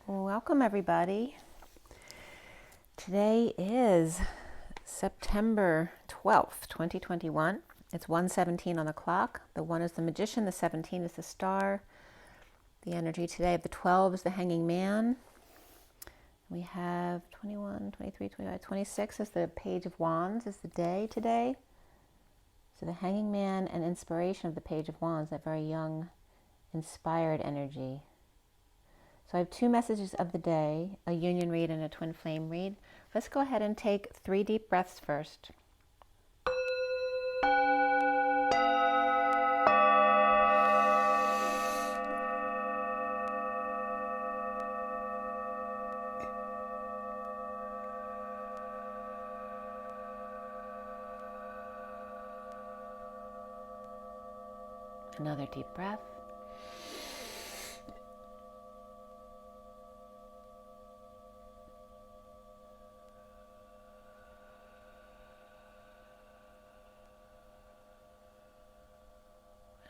Welcome everybody. Today is September 12th, 2021. It's 1:17 on the clock. The 1 is the magician, the 17 is the star. The energy today of the 12 is the hanging man. We have 21, 23, 25, 26 is the page of wands, is the day today. So the hanging man and inspiration of the page of wands, that very young, inspired energy. So I have two messages of the day, a union read and a twin flame read. Let's go ahead and take 3 deep breaths first. Another deep breath.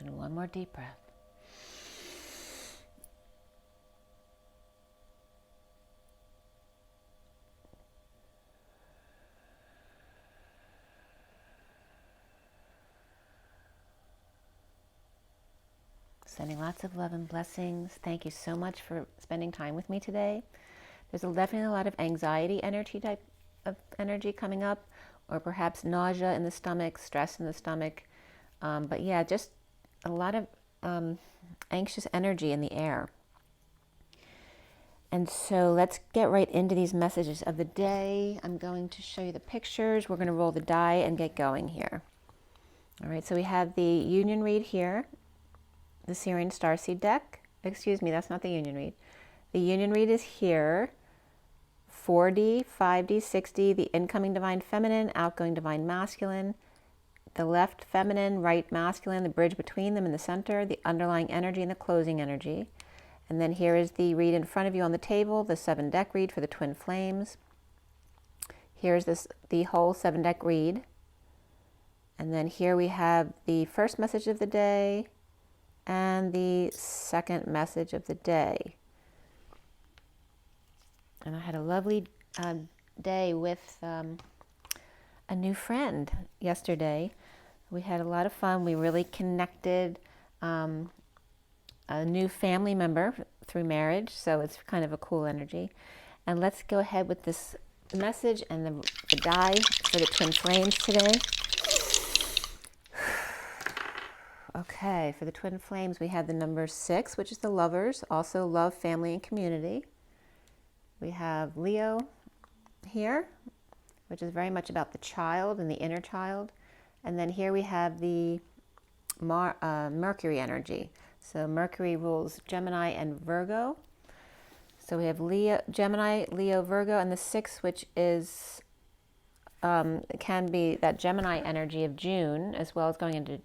And one more deep breath. Sending lots of love and blessings. Thank you so much for spending time with me today. There's definitely a lot of anxiety type of energy coming up, or perhaps nausea in the stomach, stress in the stomach. But yeah, just a lot of anxious energy in the air. And so let's get right into these messages of the day. I'm going to show you the pictures. We're going to roll the die and get going here. All right, so we have the union read here, the Syrian Starseed deck. Excuse me, that's not the union read. The union read is here, 4D, 5D, 6D, the incoming divine feminine, outgoing divine masculine, the left feminine, right masculine, the bridge between them in the center, the underlying energy and the closing energy. And then here is the read in front of you on the table, the 7 deck read for the twin flames. Here's the whole 7 deck read. And then here we have the first message of the day and the second message of the day. And I had a lovely day with a new friend yesterday. We had a lot of fun. We really connected. A new family member through marriage, so it's kind of a cool energy. And let's go ahead with this message and the die for the twin flames today. Okay, for the twin flames, we have the number 6, which is the lovers, also love, family, and community. We have Leo here, which is very much about the child and the inner child. And then here we have the Mercury energy. So Mercury rules Gemini and Virgo. So we have Leo, Gemini, Leo, Virgo, and the 6, which is can be that Gemini energy of June, as well as going into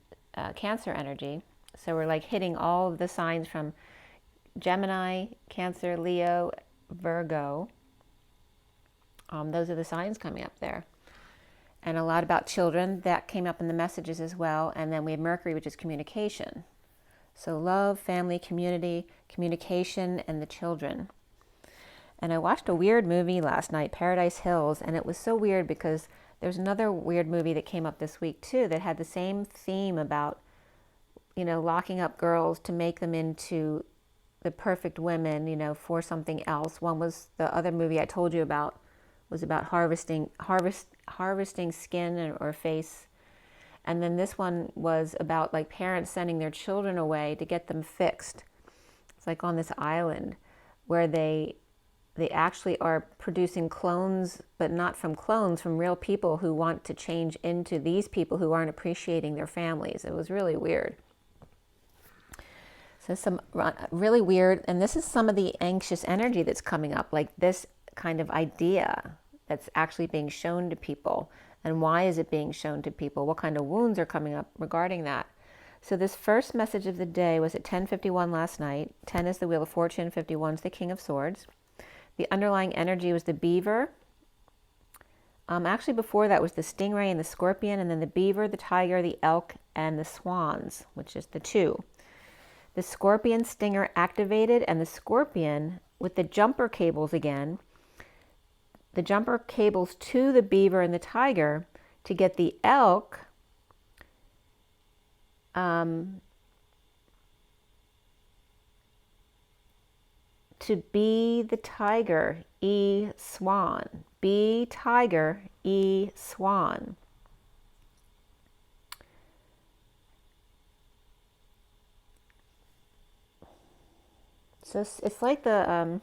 Cancer energy. So we're like hitting all of the signs from Gemini, Cancer, Leo, Virgo. Those are the signs coming up there. And a lot about children, that came up in the messages as well. And then we have Mercury, which is communication. So love, family, community, communication, and the children. And I watched a weird movie last night, Paradise Hills, and it was so weird because there's another weird movie that came up this week too that had the same theme about, locking up girls to make them into the perfect women, for something else. One was the other movie I told you about, was about harvesting skin or face. And then this one was about like parents sending their children away to get them fixed. It's like on this island where they actually are producing clones, but not from clones, from real people who want to change into these people who aren't appreciating their families. It was really weird. So some really weird, and this is some of the anxious energy that's coming up, like this kind of idea that's actually being shown to people. And why is it being shown to people? What kind of wounds are coming up regarding that? So this first message of the day was at 10:51 last night. 10 is the Wheel of Fortune, 51 is the King of Swords. The underlying energy was the beaver. Actually, before that was the stingray and the scorpion, and then the beaver, the tiger, the elk, and the swans, which is the 2. The scorpion stinger activated, and the scorpion with the jumper cables again, the jumper cables to the beaver and the tiger to get the elk to be the tiger, E swan. Be tiger, E swan. So it's like the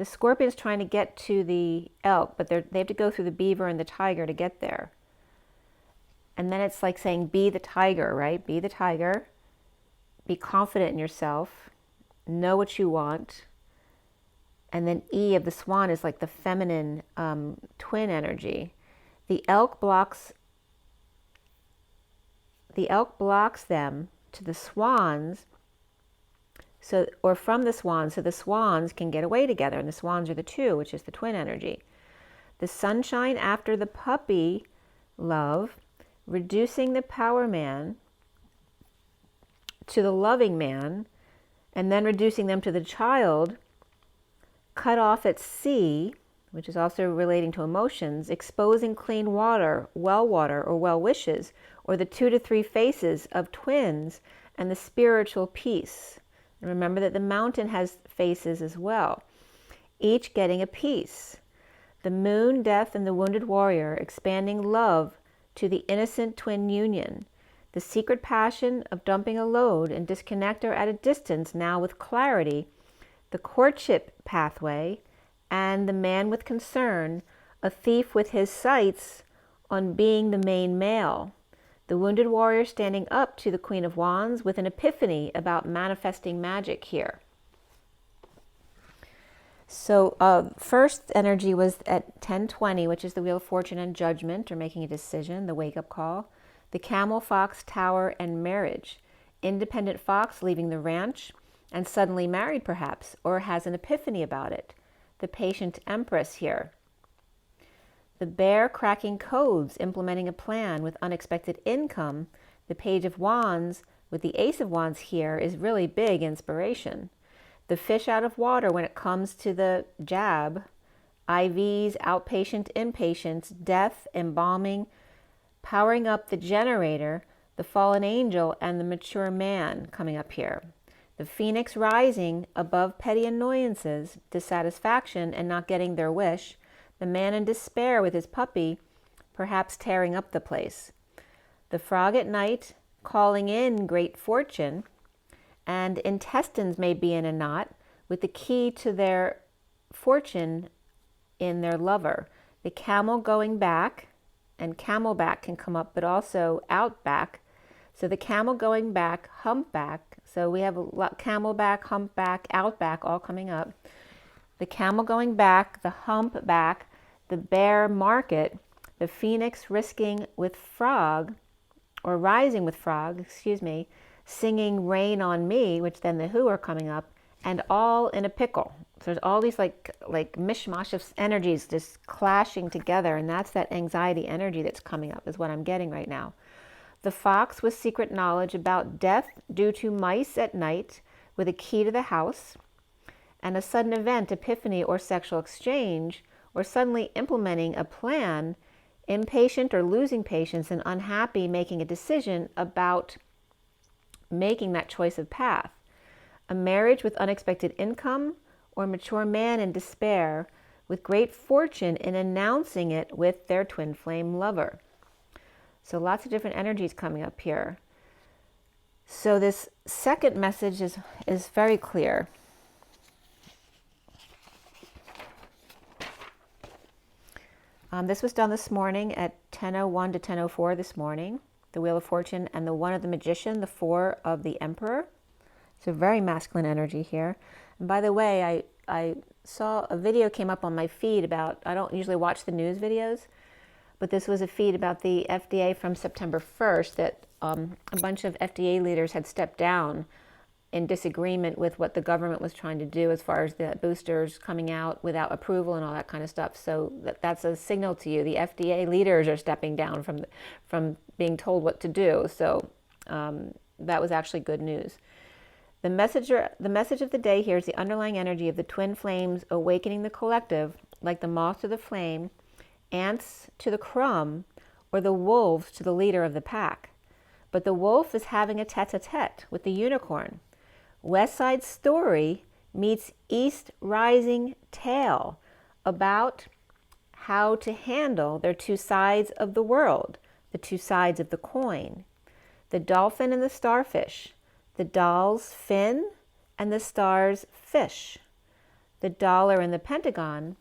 scorpion's trying to get to the elk, but they have to go through the beaver and the tiger to get there. And then it's like saying, be the tiger, right? Be the tiger. Be confident in yourself. Know what you want. And then E of the swan is like the feminine twin energy. The elk blocks them to the swans, or from the swans, so the swans can get away together, and the swans are the two, which is the twin energy. The sunshine after the puppy love, reducing the power man to the loving man, and then reducing them to the child, cut off at sea, which is also relating to emotions, exposing clean water, well water, or well wishes, or the 2 to 3 faces of twins, and the spiritual peace. And remember that the mountain has faces as well, each getting a piece. The moon, death, and the wounded warrior, expanding love to the innocent twin union. The secret passion of dumping a load and disconnect or at a distance, now with clarity. The courtship pathway, and the man with concern, a thief with his sights on being the main male. The wounded warrior standing up to the Queen of Wands with an epiphany about manifesting magic here. So first energy was at 10:20, which is the Wheel of Fortune and Judgment, or making a decision, the wake-up call. The Camel, Fox, Tower, and Marriage. Independent fox leaving the ranch and suddenly married perhaps, or has an epiphany about it. The Patient Empress here. The bear cracking codes, implementing a plan with unexpected income. The Page of Wands with the Ace of Wands here is really big inspiration. The fish out of water when it comes to the jab. IVs, outpatient, inpatients, death, embalming, powering up the generator, the fallen angel, and the mature man coming up here. The phoenix rising above petty annoyances, dissatisfaction, and not getting their wish. The man in despair with his puppy, perhaps tearing up the place. The frog at night, calling in great fortune, and intestines may be in a knot, with the key to their fortune in their lover. The camel going back, and camelback can come up, but also outback. So the camel going back, humpback. So we have a lot, camelback, humpback, outback, all coming up. The camel going back, the humpback, the bear market, the phoenix risking with frog, or rising with frog, singing Rain on Me, which then the Who are coming up, and all in a pickle. So there's all these like mishmash of energies just clashing together, and that's that anxiety energy that's coming up, is what I'm getting right now. The fox with secret knowledge about death due to mice at night with a key to the house, and a sudden event, epiphany, or sexual exchange, or suddenly implementing a plan, impatient or losing patience and unhappy, making a decision about making that choice of path. A marriage with unexpected income, or mature man in despair with great fortune in announcing it with their twin flame lover. So lots of different energies coming up here. So this second message is very clear. This was done this morning at 10:01 to 10:04 this morning. The Wheel of Fortune and the 1 of the Magician, the 4 of the Emperor. So very masculine energy here. And by the way, I saw a video came up on my feed about, I don't usually watch the news videos, but this was a feed about the FDA from September 1st that a bunch of FDA leaders had stepped down in disagreement with what the government was trying to do as far as the boosters coming out without approval and all that kind of stuff. So that's a signal to you. The FDA leaders are stepping down from being told what to do. So that was actually good news. The message of the day here is the underlying energy of the twin flames awakening the collective, like the moth to the flame, ants to the crumb, or the wolves to the leader of the pack. But the wolf is having a tete-a-tete with the unicorn. West Side Story meets East Rising Tale about how to handle their two sides of the world, the two sides of the coin. The dolphin and the starfish, the doll's fin and the star's fish. The dollar and the pentagon,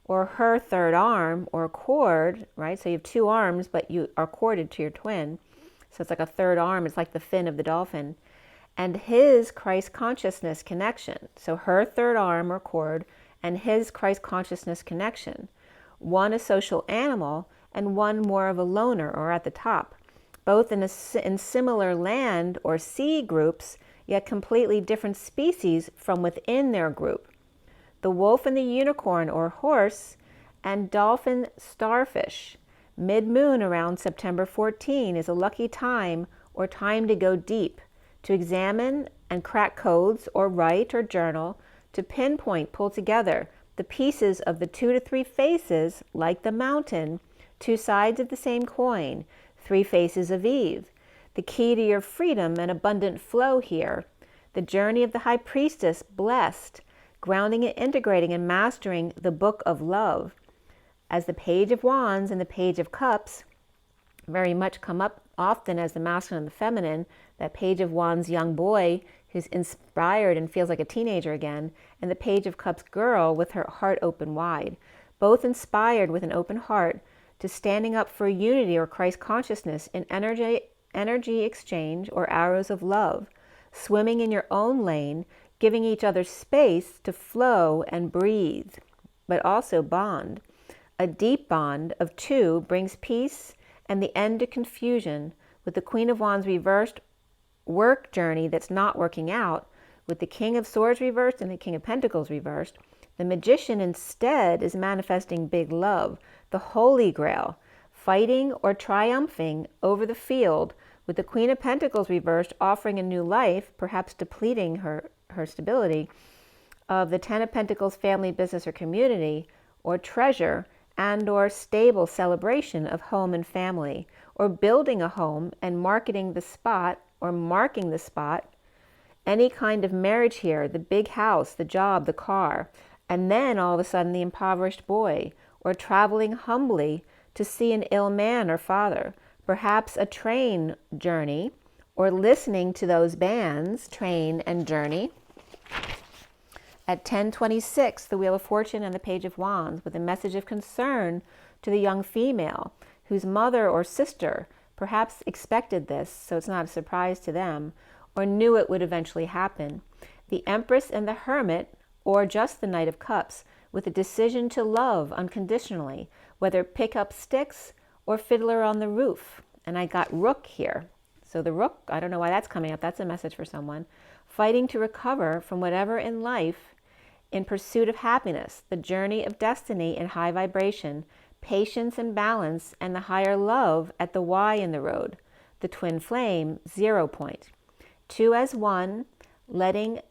or her third arm, or cord, right? So you have two arms, but you are corded to your twin. So it's like a third arm. It's like the fin of the dolphin. And his Christ consciousness connection. So her third arm or cord and his Christ consciousness connection. One a social animal and one more of a loner or at the top. Both in similar land or sea groups, yet completely different species from within their group. The wolf and the unicorn or horse and dolphin starfish. Mid-moon around September 14 is a lucky time or time to go deep, to examine and crack codes or write or journal, to pinpoint, pull together the pieces of the 2 to 3 faces, like the mountain, two sides of the same coin, 3 faces of Eve. The key to your freedom and abundant flow here. The journey of the high priestess, blessed, grounding and integrating and mastering the book of love. As the page of wands and the page of cups very much come up often as the masculine and the feminine, that page of wands young boy who's inspired and feels like a teenager again, and the page of cups girl with her heart open wide, both inspired with an open heart to standing up for unity or Christ consciousness in energy exchange or arrows of love, swimming in your own lane, giving each other space to flow and breathe, but also bond. A deep bond of two brings peace and the end to confusion, with the Queen of Wands reversed, work journey that's not working out, with the King of Swords reversed and the King of Pentacles reversed. The Magician instead is manifesting big love, the Holy Grail, fighting or triumphing over the field, with the Queen of Pentacles reversed offering a new life, perhaps depleting her stability, of the Ten of Pentacles family, business, or community, or treasure, and or stable celebration of home and family, or building a home and marketing the spot or marking the spot. Any kind of marriage here, the big house, the job, the car, and then all of a sudden the impoverished boy, or traveling humbly to see an ill man or father, perhaps a train journey, or listening to those bands, Train and Journey. At 10:26, the Wheel of Fortune and the Page of Wands, with a message of concern to the young female, whose mother or sister perhaps expected this, so it's not a surprise to them, or knew it would eventually happen. The Empress and the Hermit, or just the Knight of Cups, with a decision to love unconditionally, whether pick up sticks or fiddler on the roof. And I got Rook here. So the Rook, I don't know why that's coming up. That's a message for someone. Fighting to recover from whatever in life in pursuit of happiness, the journey of destiny in high vibration, patience and balance, and the higher love at the Y in the road. The twin flame, 0 point. 2 as 1, letting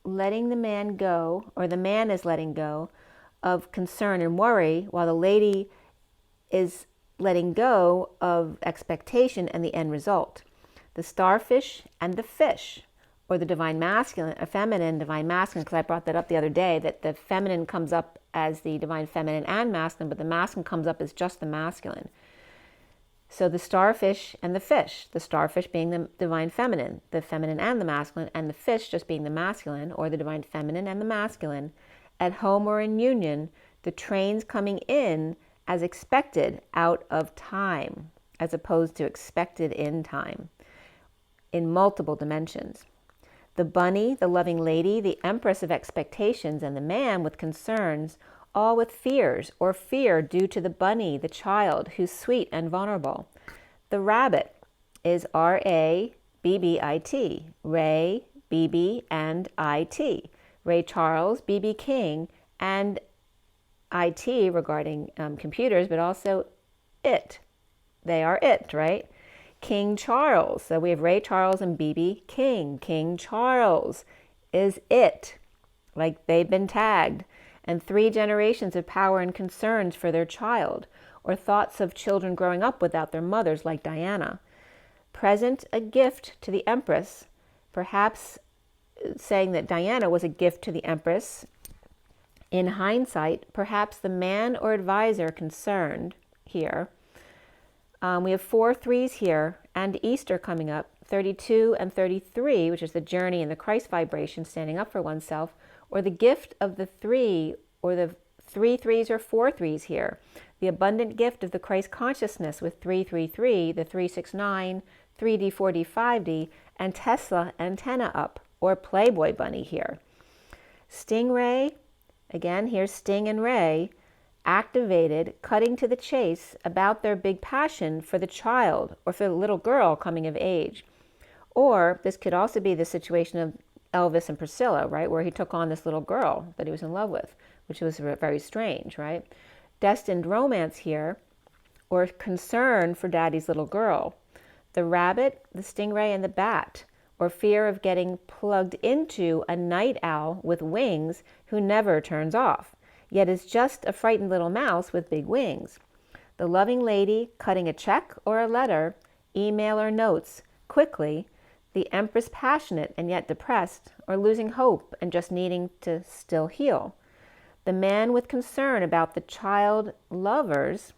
the man go, or the man is letting go of concern and worry, while the lady is letting go of expectation and the end result. The starfish and the fish, or the divine masculine, a feminine, divine masculine, because I brought that up the other day, that the feminine comes up as the divine feminine and masculine, but the masculine comes up as just the masculine. So the starfish and the fish, the starfish being the divine feminine and the masculine, and the fish just being the masculine, or the divine feminine and the masculine, at home or in union, the trains coming in as expected out of time, as opposed to expected in time, in multiple dimensions. The bunny, the loving lady, the empress of expectations, and the man with concerns, all with fears, or fear due to the bunny, the child, who's sweet and vulnerable. The rabbit is R-A-B-B-I-T, Ray, B-B, and I-T. Ray Charles, B.B. King, and I.T. regarding computers, but also it. They are it, right? King Charles. So we have Ray Charles and BB King. King Charles is it, like they've been tagged. And 3 generations of power and concerns for their child, or thoughts of children growing up without their mothers, like Diana. Present, a gift to the Empress, perhaps saying that Diana was a gift to the Empress. In hindsight, perhaps the man or advisor concerned here. We have 4 3s here, and Easter coming up, 32 and 33, which is the journey in the Christ vibration, standing up for oneself, or the gift of the 3, or the 3 3s or 4 3s here. The abundant gift of the Christ consciousness with 333, the 369, 3D, 4D, 5D, and Tesla antenna up, or Playboy bunny here. Stingray, again, here's Sting and Ray, activated, cutting to the chase about their big passion for the child or for the little girl coming of age. Or this could also be the situation of Elvis and Priscilla, right, where he took on this little girl that he was in love with, which was very strange, right? Destined romance here, or concern for daddy's little girl. The rabbit, the stingray, and the bat, or fear of getting plugged into a night owl with wings who never turns off, yet is just a frightened little mouse with big wings. The loving lady cutting a check or a letter, email or notes, quickly. The empress passionate and yet depressed, or losing hope and just needing to still heal. The man with concern about the child lovers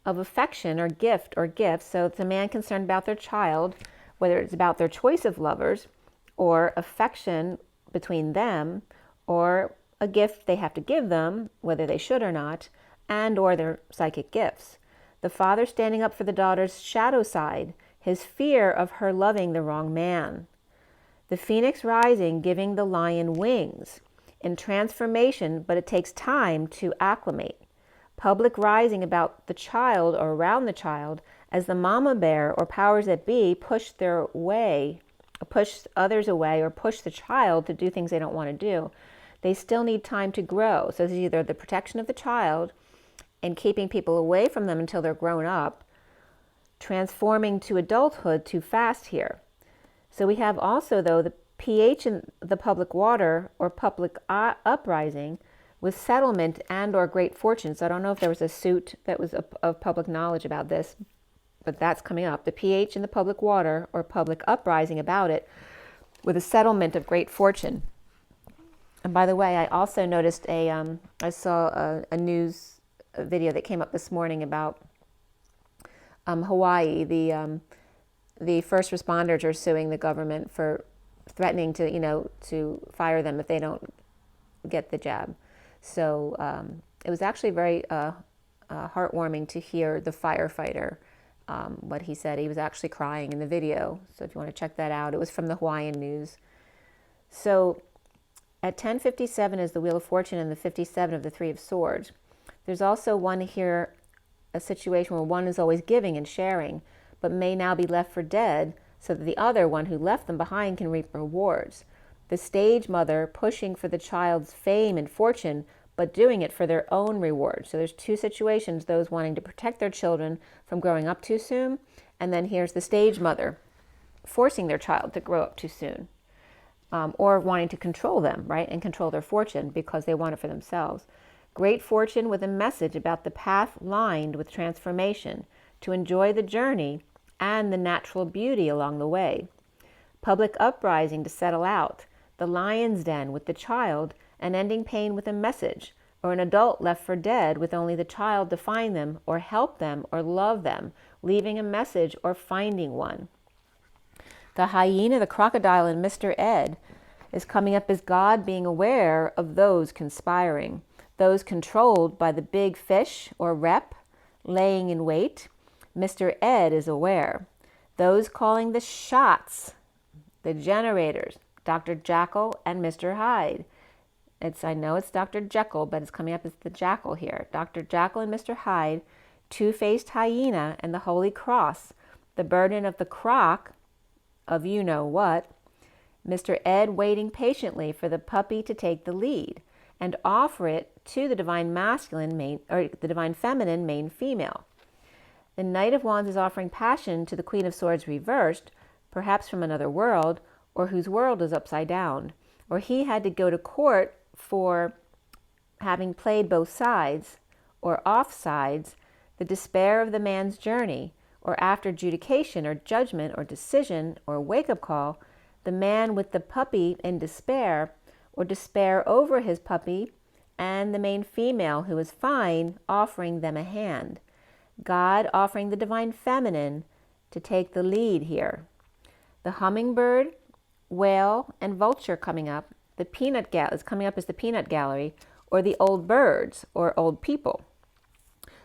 of affection or gift or gifts. So it's a man concerned about their child, whether it's about their choice of lovers or affection between them, or a gift they have to give them, whether they should or not, and or their psychic gifts. The father standing up for the daughter's shadow side, his fear of her loving the wrong man. The phoenix rising, giving the lion wings in transformation, but it takes time to acclimate. Public rising about the child or around the child as the mama bear or powers that be push others away, or push the child to do things they don't want to do. They still need time to grow. So it's either the protection of the child and keeping people away from them until they're grown up, transforming to adulthood too fast here. So we have also, though, the pH in the public water or public uprising with settlement and or great fortune. So I don't know if there was a suit that was of public knowledge about this, but that's coming up. The pH in the public water or public uprising about it with a settlement of great fortune. And by the way, I also noticed I saw a news video that came up this morning about Hawaii. The first responders are suing the government for threatening to fire them if they don't get the jab. So it was actually very heartwarming to hear the firefighter, what he said. He was actually crying in the video. So if you want to check that out, it was from the Hawaiian news. So at 10:57 is the Wheel of Fortune and the 57 of the Three of Swords. There's also one here, a situation where one is always giving and sharing, but may now be left for dead so that the other one who left them behind can reap rewards. The stage mother pushing for the child's fame and fortune, but doing it for their own reward. So there's 2 situations, those wanting to protect their children from growing up too soon, and then here's the stage mother forcing their child to grow up too soon, or wanting to control them, right, and control their fortune because they want it for themselves. Great fortune with a message about the path lined with transformation, to enjoy the journey and the natural beauty along the way. Public uprising to settle out, the lion's den with the child, and ending pain with a message, or an adult left for dead with only the child to find them or help them or love them, leaving a message or finding one. The hyena, the crocodile, and Mr. Ed is coming up as God being aware of those conspiring, those controlled by the big fish or rep, laying in wait. Mr. Ed is aware. Those calling the shots, the generators, Dr. Jackal and Mr. Hyde. I know it's Dr. Jekyll, but it's coming up as the Jackal here. Dr. Jackal and Mr. Hyde, two-faced hyena and the Holy Cross, the burden of the croc of you know what. Mr. Ed waiting patiently for the puppy to take the lead and offer it to the divine masculine main, or the divine feminine main female. The Knight of Wands is offering passion to the Queen of Swords reversed, perhaps from another world, or whose world is upside down, or he had to go to court for having played both sides, or off sides, the despair of the man's journey, or after adjudication or judgment or decision or wake-up call, the man with the puppy in despair, or despair over his puppy, and the main female who is fine offering them a hand. God offering the divine feminine to take the lead here. The hummingbird, whale, and vulture coming up. The peanut is coming up as the peanut gallery, or the old birds, or old people.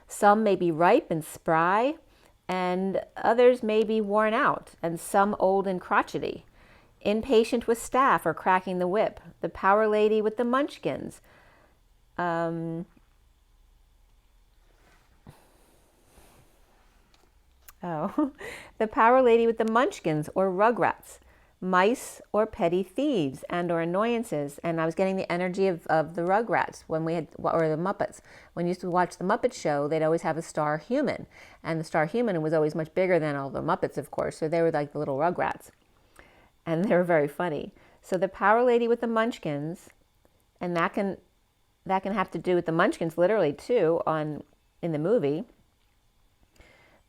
Some may be ripe and spry, and others may be worn out, and some old and crotchety. Impatient with staff or cracking the whip. The power lady with the munchkins. The power lady with the munchkins or rugrats, mice or petty thieves and or annoyances. And I was getting the energy of the rugrats when we had, or the Muppets. When you used to watch the Muppet Show, they'd always have a star human. And the star human was always much bigger than all the Muppets, of course. So they were like the little rugrats. And they were very funny. So the power lady with the munchkins, and that can have to do with the munchkins literally too in the movie.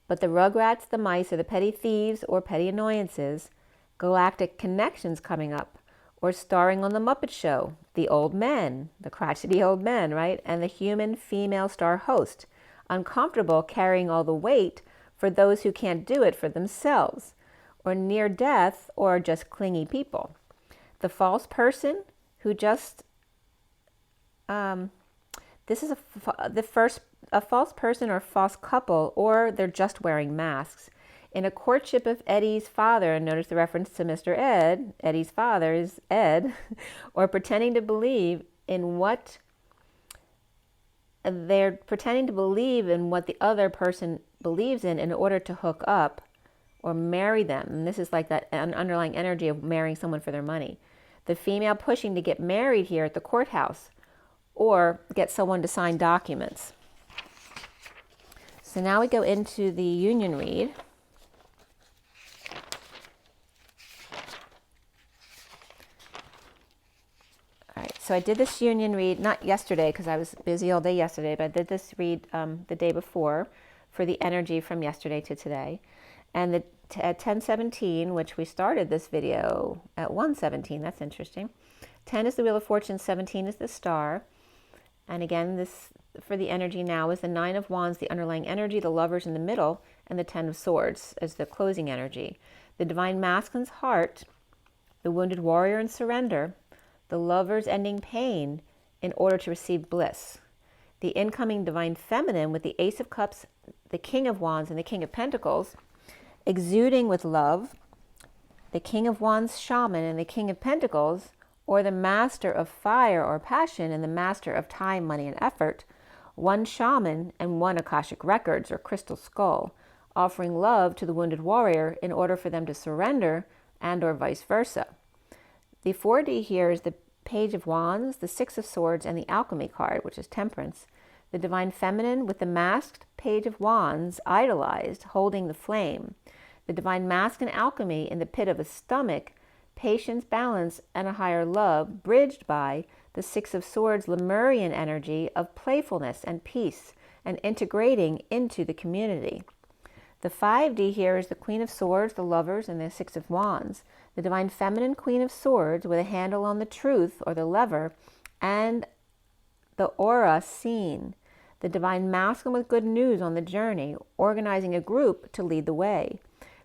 But the rugrats, the mice, or the petty thieves or petty annoyances, galactic connections coming up, or starring on the Muppet Show, the old men, the crotchety old men, right? And the human female star host, uncomfortable carrying all the weight for those who can't do it for themselves, or near death, or just clingy people. The false person who just, this is a false person or false couple, or they're just wearing masks. In a courtship of Eddie's father, and notice the reference to Mr. Ed, Eddie's father is Ed, or pretending to believe in what they're pretending to believe in what the other person believes in order to hook up or marry them. And this is like that underlying energy of marrying someone for their money. The female pushing to get married here at the courthouse or get someone to sign documents. So now we go into the union read. All right, so I did this union read, not yesterday because I was busy all day yesterday, but I did this read the day before for the energy from yesterday to today. And at 10:17, which we started this video at 1:17, that's interesting. 10 is the Wheel of Fortune, 17 is the star. And again, this for the energy now is the 9 of Wands, the underlying energy, the Lovers in the middle, and the 10 of Swords as the closing energy. The Divine Masculine's heart, the Wounded Warrior in surrender, the Lovers ending pain in order to receive bliss. The incoming Divine Feminine with the Ace of Cups, the King of Wands, and the King of Pentacles, exuding with love, the King of Wands shaman and the King of Pentacles, or the Master of Fire or Passion and the Master of Time, Money, and Effort, one shaman and one Akashic Records or Crystal Skull, offering love to the Wounded Warrior in order for them to surrender and or vice versa. The 4D here is the Page of Wands, the 6 of Swords, and the Alchemy card, which is Temperance. The Divine Feminine with the masked Page of Wands, idolized, holding the flame. The Divine Masculine Alchemy in the pit of a stomach, patience, balance, and a higher love, bridged by the 6 of Swords Lemurian energy of playfulness and peace, and integrating into the community. The 5D here is the Queen of Swords, the Lovers, and the 6 of Wands. The Divine Feminine Queen of Swords with a handle on the truth or the lever, and the aura seen. The Divine Masculine with good news on the journey, organizing a group to lead the way.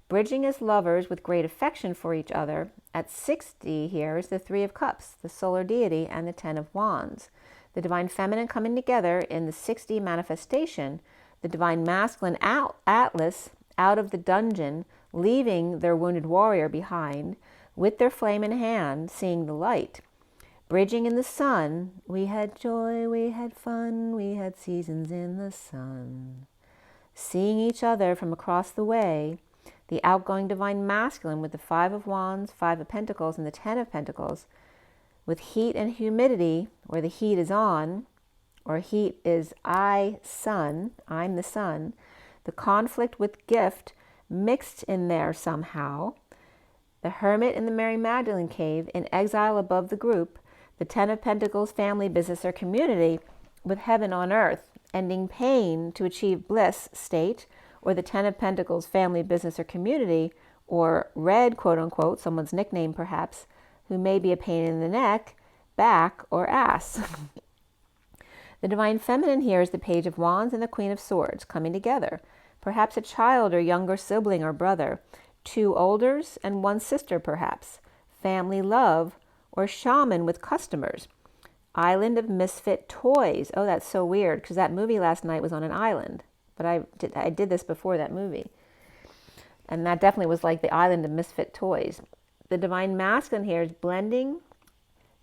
Bridging as lovers with great affection for each other. At 6D here is the 3 of Cups, the solar deity, and the 10 of Wands. The Divine Feminine coming together in the 6D manifestation. The Divine Masculine Atlas out of the dungeon, leaving their Wounded Warrior behind, with their flame in hand, seeing the light. Bridging in the sun, we had joy, we had fun, we had seasons in the sun. Seeing each other from across the way, the outgoing Divine Masculine with the 5 of Wands, 5 of Pentacles, and the 10 of Pentacles, with heat and humidity, where the heat is on, or heat is I'm the sun. the conflict with gift mixed in there somehow, the hermit in the Mary Magdalene cave, in exile above the group, the Ten of Pentacles family, business, or community with heaven on earth, ending pain to achieve bliss state, or the Ten of Pentacles family, business, or community, or red, quote unquote, someone's nickname perhaps, who may be a pain in the neck, back, or ass. The Divine Feminine here is the Page of Wands and the Queen of Swords coming together. Perhaps a child or younger sibling or brother, 2 olders and 1 sister perhaps, family love, or shaman with customers. Island of misfit toys. Oh, that's so weird, because that movie last night was on an island. But I did this before that movie. And that definitely was like the island of misfit toys. The Divine Masculine here is blending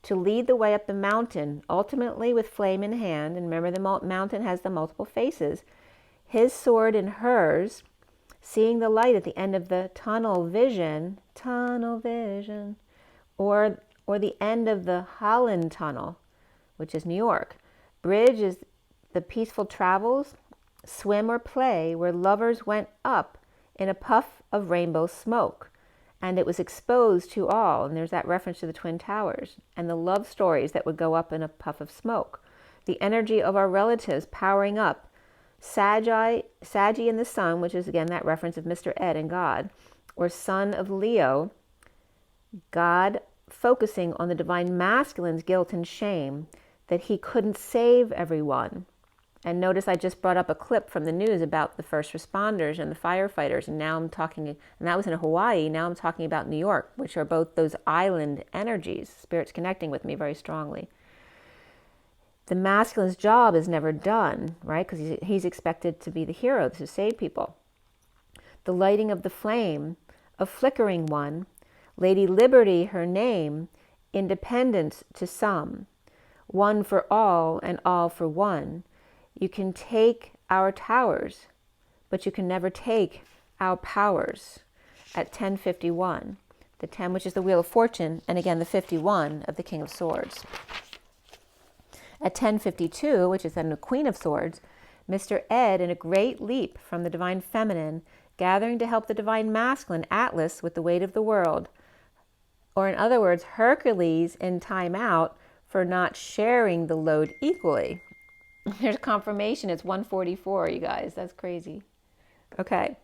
to lead the way up the mountain, ultimately with flame in hand. And remember, the mountain has the multiple faces. His sword in hers, seeing the light at the end of the tunnel vision, or the end of the Holland Tunnel, which is New York. Bridge is the peaceful travels, swim or play, where lovers went up in a puff of rainbow smoke, and it was exposed to all. And there's that reference to the Twin Towers, and the love stories that would go up in a puff of smoke. The energy of our relatives powering up. Saggi in the sun, which is again that reference of Mr. Ed and God, or son of Leo, God focusing on the Divine Masculine's guilt and shame that he couldn't save everyone. And notice I just brought up a clip from the news about the first responders and the firefighters, and now I'm talking, and that was in Hawaii, now I'm talking about New York, which are both those island energies, spirits connecting with me very strongly. The masculine's job is never done, right? Because he's expected to be the hero to save people. The lighting of the flame, a flickering one, Lady Liberty, her name, independence to some, one for all and all for one. You can take our towers, but you can never take our powers. At 1051, the 10, which is the Wheel of Fortune, and again the 51 of the King of Swords. At 1052, which is then the Queen of Swords, Mr. Ed, in a great leap from the Divine Feminine, gathering to help the Divine Masculine, Atlas, with the weight of the world. Or in other words, Hercules in time out for not sharing the load equally. There's confirmation. It's 144, you guys. That's crazy. Okay.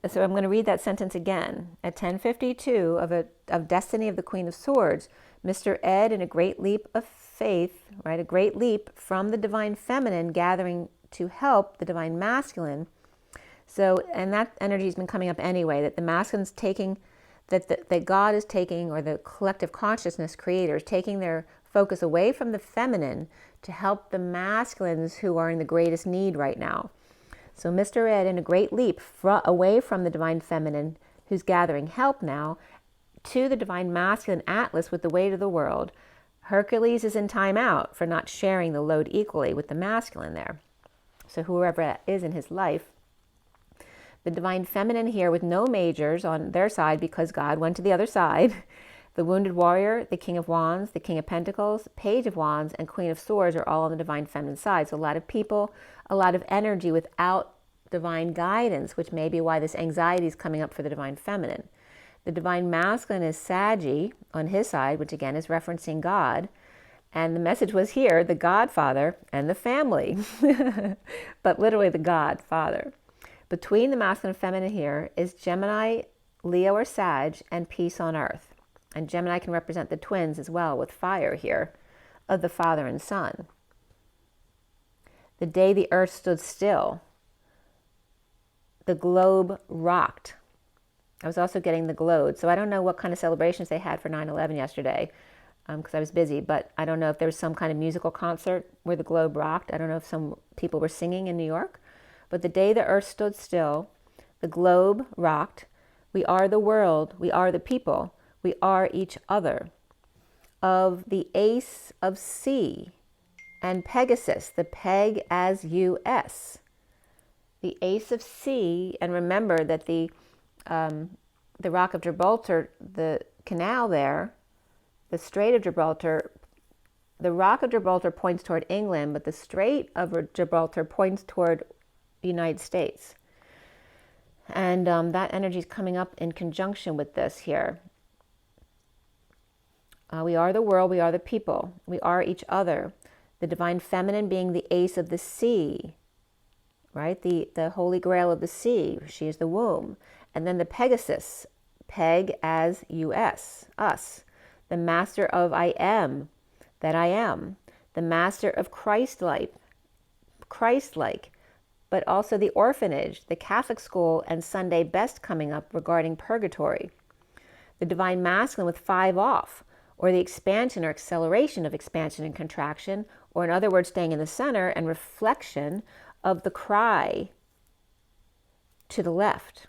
So I'm going to read that sentence again. At 1052 of Destiny of the Queen of Swords, Mr. Ed, in a great leap of faith, right? A great leap from the Divine Feminine, gathering to help the Divine Masculine. So, and that energy has been coming up anyway, that the masculine's taking, that God is taking, or the collective consciousness creators, taking their focus away from the feminine to help the masculines who are in the greatest need right now. So Mr. Ed, in a great leap away from the Divine Feminine, who's gathering help now, to the Divine Masculine, Atlas, with the weight of the world. Hercules is in time out for not sharing the load equally with the masculine there. So whoever that is in his life. The Divine Feminine here with no majors on their side because God went to the other side. The Wounded Warrior, the King of Wands, the King of Pentacles, Page of Wands, and Queen of Swords are all on the Divine Feminine side. So a lot of people, a lot of energy without divine guidance, which may be why this anxiety is coming up for the Divine Feminine. The Divine Masculine is Saggi on his side, which again is referencing God. And the message was here, the Godfather and the family, but literally the Godfather. Between the masculine and feminine here is Gemini, Leo, or Sag, and peace on earth. And Gemini can represent the twins as well, with fire here, of the Father and Son. The day the earth stood still, the globe rocked. I was also getting the globe. So I don't know what kind of celebrations they had for 9/11 yesterday, because I was busy, but I don't know if there was some kind of musical concert where the globe rocked. I don't know if some people were singing in New York. But the day the earth stood still, the globe rocked. We are the world. We are the people. We are each other. Of the Ace of C and Pegasus, the Peg as US. The Ace of C, and remember that the Rock of Gibraltar, the canal there, the Strait of Gibraltar, the Rock of Gibraltar points toward England, but the Strait of Gibraltar points toward the United States. And that energy is coming up in conjunction with this here. We are the world, we are the people, we are each other. The divine feminine being the ace of the sea, right? The holy grail of the sea, she is the womb. And then the Pegasus, Peg as US, us. The master of I am, that I am. The master of Christ-like, but also the orphanage, the Catholic school, and Sunday best coming up regarding purgatory. The divine masculine with 5 off, or the expansion or acceleration of expansion and contraction, or in other words, staying in the center and reflection of the cry to the left.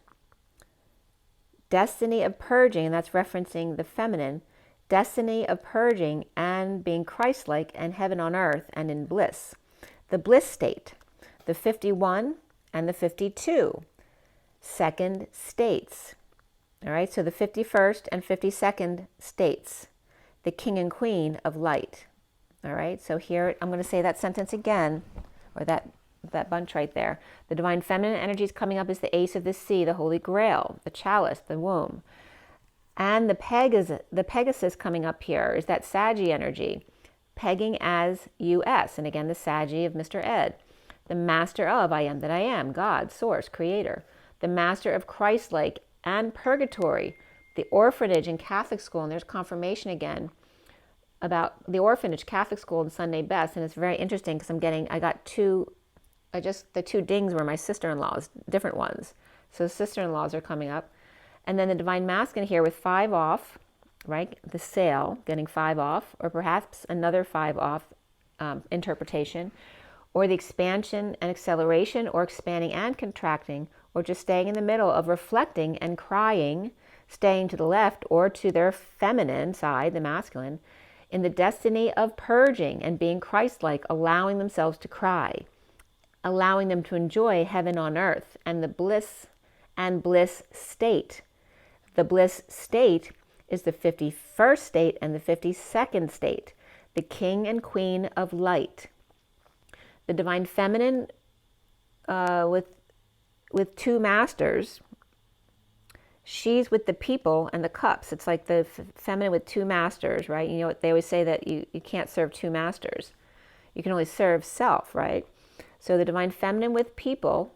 Destiny of purging, and that's referencing the feminine, destiny of purging and being Christ-like and heaven on earth and in bliss. The bliss state, the 51 and the 52, second states. All right, so the 51st and 52nd states, the king and queen of light. All right, so here I'm going to say that sentence again, or that bunch right there. The divine feminine energy is coming up as the ace of the sea, the holy grail, the chalice, the womb. And the Pegasus coming up here is that Saggy energy, pegging as US, and again the Saggy of Mr. Ed. The master of I am that I am, God, source, creator. The master of Christ-like and purgatory, the orphanage and Catholic school, and there's confirmation again about the orphanage, Catholic school, and Sunday best. And it's very interesting because the 2 dings were my sister-in-laws, different ones. So sister-in-laws are coming up. And then the divine masculine here with 5 off, right? The sail getting 5 off, or perhaps another 5 off interpretation, or the expansion and acceleration, or expanding and contracting, or just staying in the middle of reflecting and crying, staying to the left or to their feminine side, the masculine, in the destiny of purging and being Christ-like, allowing themselves to cry, allowing them to enjoy heaven on earth and the bliss state. The bliss state is the 51st state and the 52nd state, the king and queen of light. The divine feminine with 2 masters, she's with the people and the cups. It's like the feminine with 2 masters, right? You know what they always say, that you can't serve 2 masters. You can only serve self, right? So the divine feminine with people,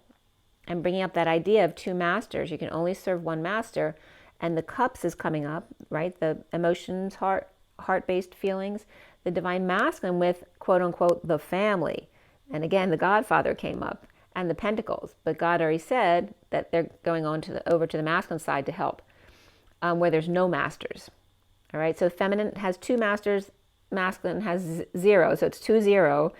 and bringing up that idea of 2 masters, you can only serve 1 master. And the cups is coming up, right? The emotions, heart-based feelings. The divine masculine with, quote unquote, the family. And again, the Godfather came up, and the pentacles. But God already said that they're going on over to the masculine side to help, where there's no masters. All right, so feminine has 2 masters, masculine has 0, so it's 2-0.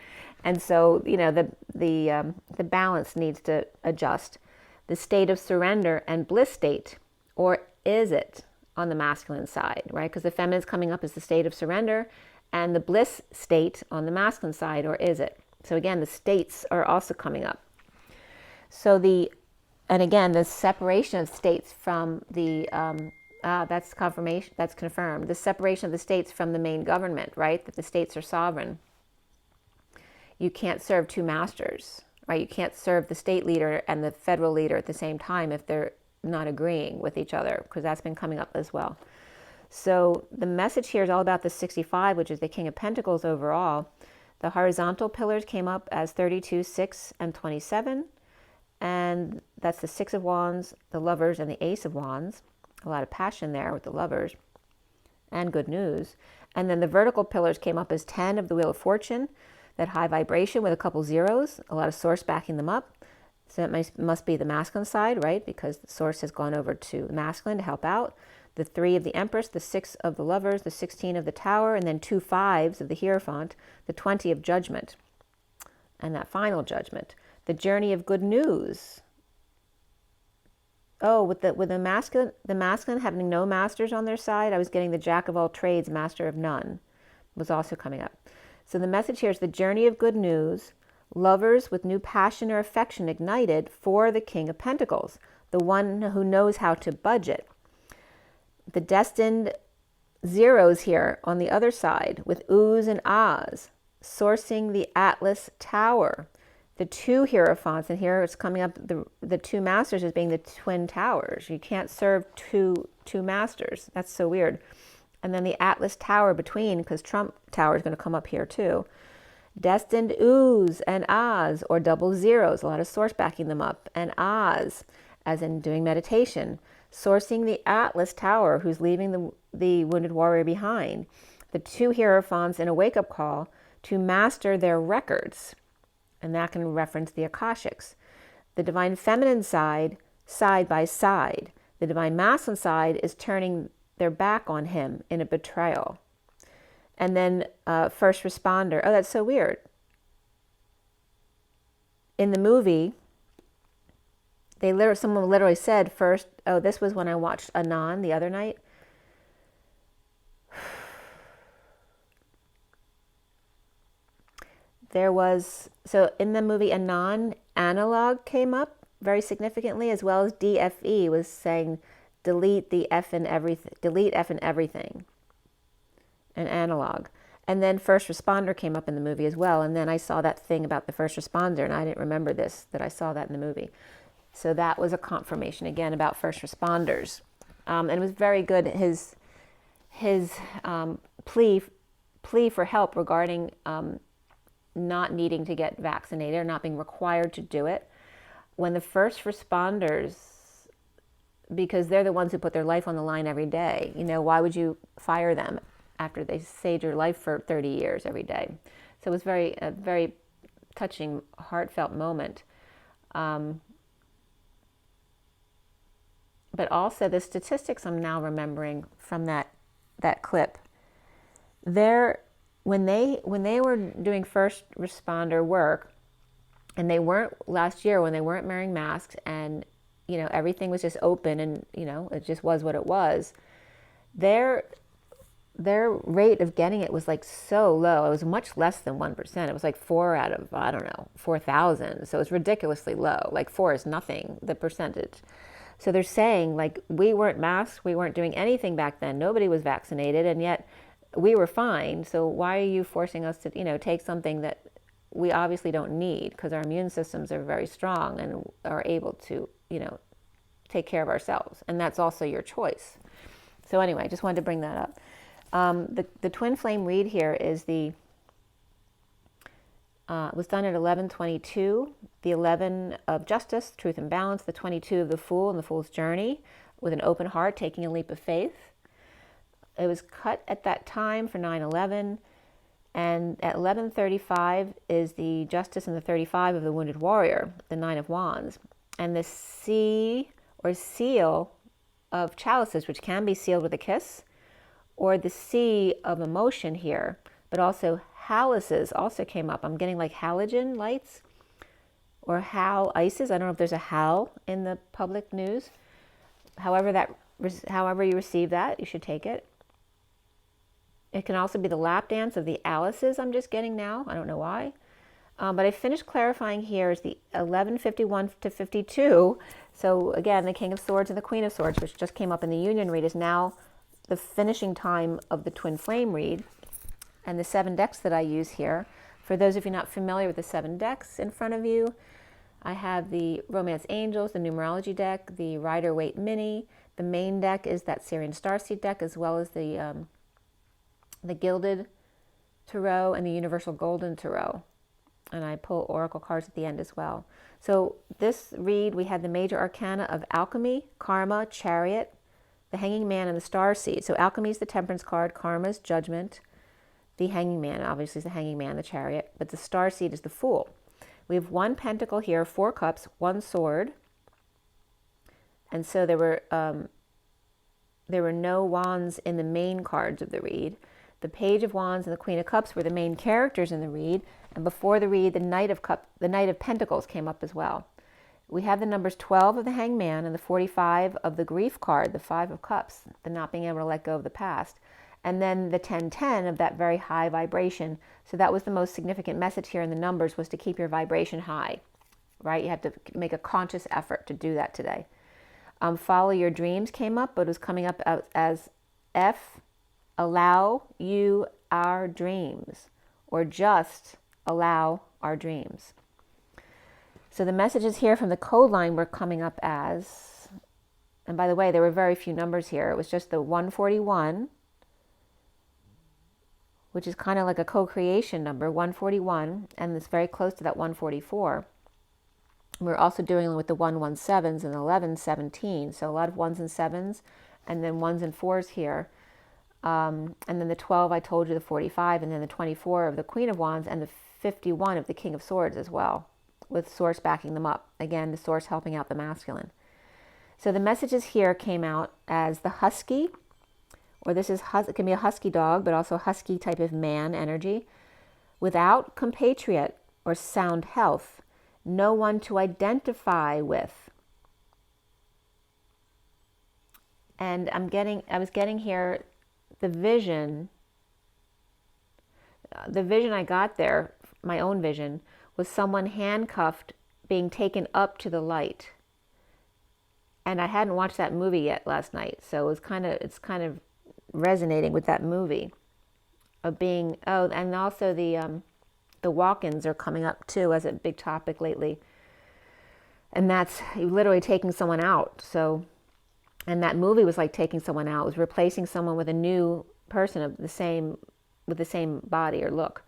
And so, you know, the balance needs to adjust. The state of surrender and bliss state, or is it on the masculine side, right? Because the feminine is coming up as the state of surrender, and the bliss state on the masculine side, or is it? So again, the states are also coming up. So and again, the separation of states from the, that's confirmation, that's confirmed. The separation of the states from the main government, right? That the states are sovereign. You can't serve 2 masters, right? You can't serve the state leader and the federal leader at the same time if they're not agreeing with each other, because that's been coming up as well. So the message here is all about the 65, which is the King of Pentacles overall. The horizontal pillars came up as 32, 6, and 27. And that's the 6 of Wands, the Lovers, and the Ace of Wands. A lot of passion there with the Lovers. And good news. And then the vertical pillars came up as 10 of the Wheel of Fortune. That high vibration with a couple zeros. A lot of source backing them up. So that must be the masculine side, right? Because the source has gone over to masculine to help out. The 3 of the Empress, the 6 of the Lovers, the 16 of the Tower, and then 2 5s of the Hierophant, the 20 of Judgment, and that final Judgment. The journey of good news. Oh, with the masculine having no masters on their side, I was getting the Jack of all trades, master of none, was also coming up. So the message here is the journey of good news, lovers with new passion or affection ignited for the King of Pentacles, the one who knows how to budget. The destined zeros here on the other side with oohs and ahs, sourcing the Atlas Tower, the two Hierophants, and here it's coming up, the two masters as being the twin towers. You can't serve two masters. That's so weird. And then the Atlas Tower between, because Trump Tower is going to come up here too. Destined oohs and ahs, or double zeros, a lot of source backing them up, and ahs, as in doing meditation. Sourcing the Atlas Tower, who's leaving the wounded warrior behind. The two Hierophants in a wake-up call to master their records. And that can reference the Akashics. The divine feminine side, side by side. The divine masculine side is turning their back on him in a betrayal. And then first responder. Oh, that's so weird. In the movie, someone literally said first, oh, this was when I watched Anon the other night. So in the movie Anon, analog came up very significantly, as well as DFE was saying delete F in everything, and analog. And then first responder came up in the movie as well, and then I saw that thing about the first responder, and I didn't remember that I saw that in the movie. So that was a confirmation again about first responders, and it was very good. His plea for help regarding not needing to get vaccinated or not being required to do it. When the first responders, because they're the ones who put their life on the line every day, why would you fire them after they saved your life for 30 years every day? So it was a very touching, heartfelt moment. But also the statistics I'm now remembering from that clip, when they were doing first responder work, and they weren't last year when they weren't wearing masks, and everything was just open, and it just was what it was. Their rate of getting it was like so low. It was much less than 1%. It was like 4 out of 4,000. So it's ridiculously low. Like 4 is nothing, the percentage. So they're saying, like, we weren't masked, we weren't doing anything back then. Nobody was vaccinated, and yet we were fine. So why are you forcing us to, take something that we obviously don't need, because our immune systems are very strong and are able to, take care of ourselves. And that's also your choice. So anyway, I just wanted to bring that up. The twin flame read here is was done at 11:22, the 11 of justice, truth and balance, the 22 of the fool and the fool's journey, with an open heart, taking a leap of faith. It was cut at that time for 9/11, and at 11:35 is the justice and the 35 of the wounded warrior, the 9 of wands, and the C or seal of chalices, which can be sealed with a kiss, or the C of emotion here, but also halices also came up. I'm getting like halogen lights or hal ices. I don't know if there's a hal in the public news. However you receive that, you should take it. It can also be the lap dance of the Alices I'm just getting now. I don't know why. But I finished clarifying here is the 11:51 to 52. So again, the King of Swords and the Queen of Swords, which just came up in the Union read, is now the finishing time of the Twin Flame read. And the 7 decks that I use here, for those of you not familiar with the 7 decks in front of you, I have the Romance Angels, the Numerology deck, the Rider-Waite Mini. The main deck is that Syrian Starseed deck, as well as the Gilded Tarot and the Universal Golden Tarot. And I pull Oracle cards at the end as well. So this read, we had the major arcana of Alchemy, Karma, Chariot, the Hanging Man, and the Starseed. So Alchemy is the Temperance card, Karma is Judgment, the Hanging Man obviously is the Hanging Man, the Chariot, but the Starseed is the Fool. We have 1 pentacle here, 4 cups, 1 sword, and so there were no wands in the main cards of the read. The Page of Wands and the Queen of Cups were the main characters in the read, and before the read, the Knight of Pentacles came up as well. We have the numbers 12 of the Hanged Man and the 45 of the Grief card, the 5 of Cups, the not being able to let go of the past, and then the 1010 of that very high vibration. So that was the most significant message here in the numbers, was to keep your vibration high, right? You have to make a conscious effort to do that today. Follow Your Dreams came up, but it was coming up as F, allow you our dreams, or just allow our dreams. So the messages here from the code line were coming up as, and by the way, there were very few numbers here. It was just the 141, which is kind of like a co-creation number, 141, and it's very close to that 144. We're also doing with the 117s and 1117, so a lot of ones and sevens, and then ones and fours here. And then the 12, I told you, the 45, and then the 24 of the Queen of Wands, and the 51 of the King of Swords as well, with Source backing them up. Again, the Source helping out the masculine. So the messages here came out as the husky, or this is, it can be a husky dog, but also husky type of man energy, without compatriot or sound health, no one to identify with. And I was getting here the vision I got there, my own vision, was someone handcuffed being taken up to the light. And I hadn't watched that movie yet last night, so it's kind of resonating with that movie of being, and also the walk-ins are coming up too as a big topic lately. And that's literally taking someone out. So, and that movie was like taking someone out. It was replacing someone with a new person with the same body or look.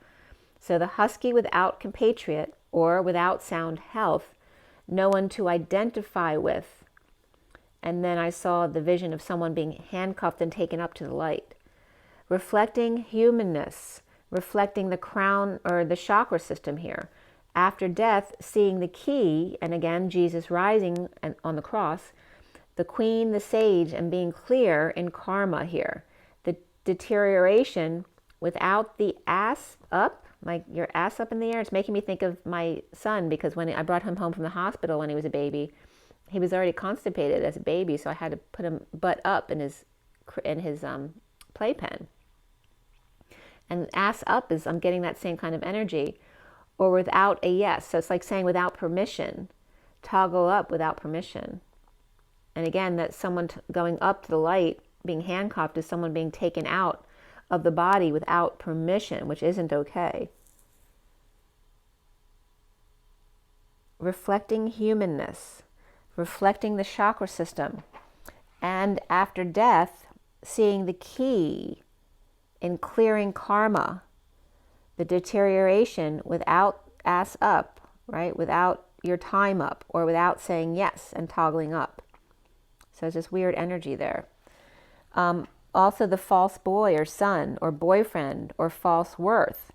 So the husky without compatriot or without sound health, no one to identify with. And then I saw the vision of someone being handcuffed and taken up to the light. Reflecting humanness, reflecting the crown or the chakra system here. After death, seeing the key, and again, Jesus rising on the cross, the queen, the sage, and being clear in karma here. The deterioration without the ass up, like your ass up in the air. It's making me think of my son, because when I brought him home from the hospital when he was a baby, he was already constipated as a baby, so I had to put him butt up in his playpen. And ass up is, I'm getting that same kind of energy. Or without a yes. So it's like saying without permission. Toggle up without permission. And again, that someone going up to the light, being handcuffed, is someone being taken out of the body without permission, which isn't okay. Reflecting humanness. Reflecting the chakra system. And after death, seeing the key in clearing karma, the deterioration without ass up, right? Without your time up, or without saying yes and toggling up. So it's this weird energy there. Also the false boy or son or boyfriend or false worth,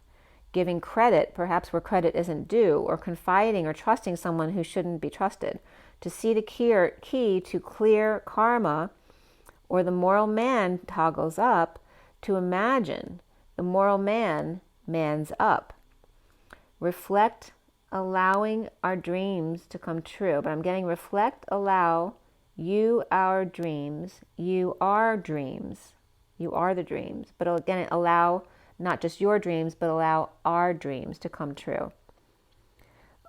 giving credit perhaps where credit isn't due, or confiding or trusting someone who shouldn't be trusted. To see the key to clear karma, or the moral man toggles up, to imagine the moral man's up. Reflect, allowing our dreams to come true. But I'm getting reflect, allow, you, our dreams, you are dreams. You are the dreams. But again, allow not just your dreams, but allow our dreams to come true.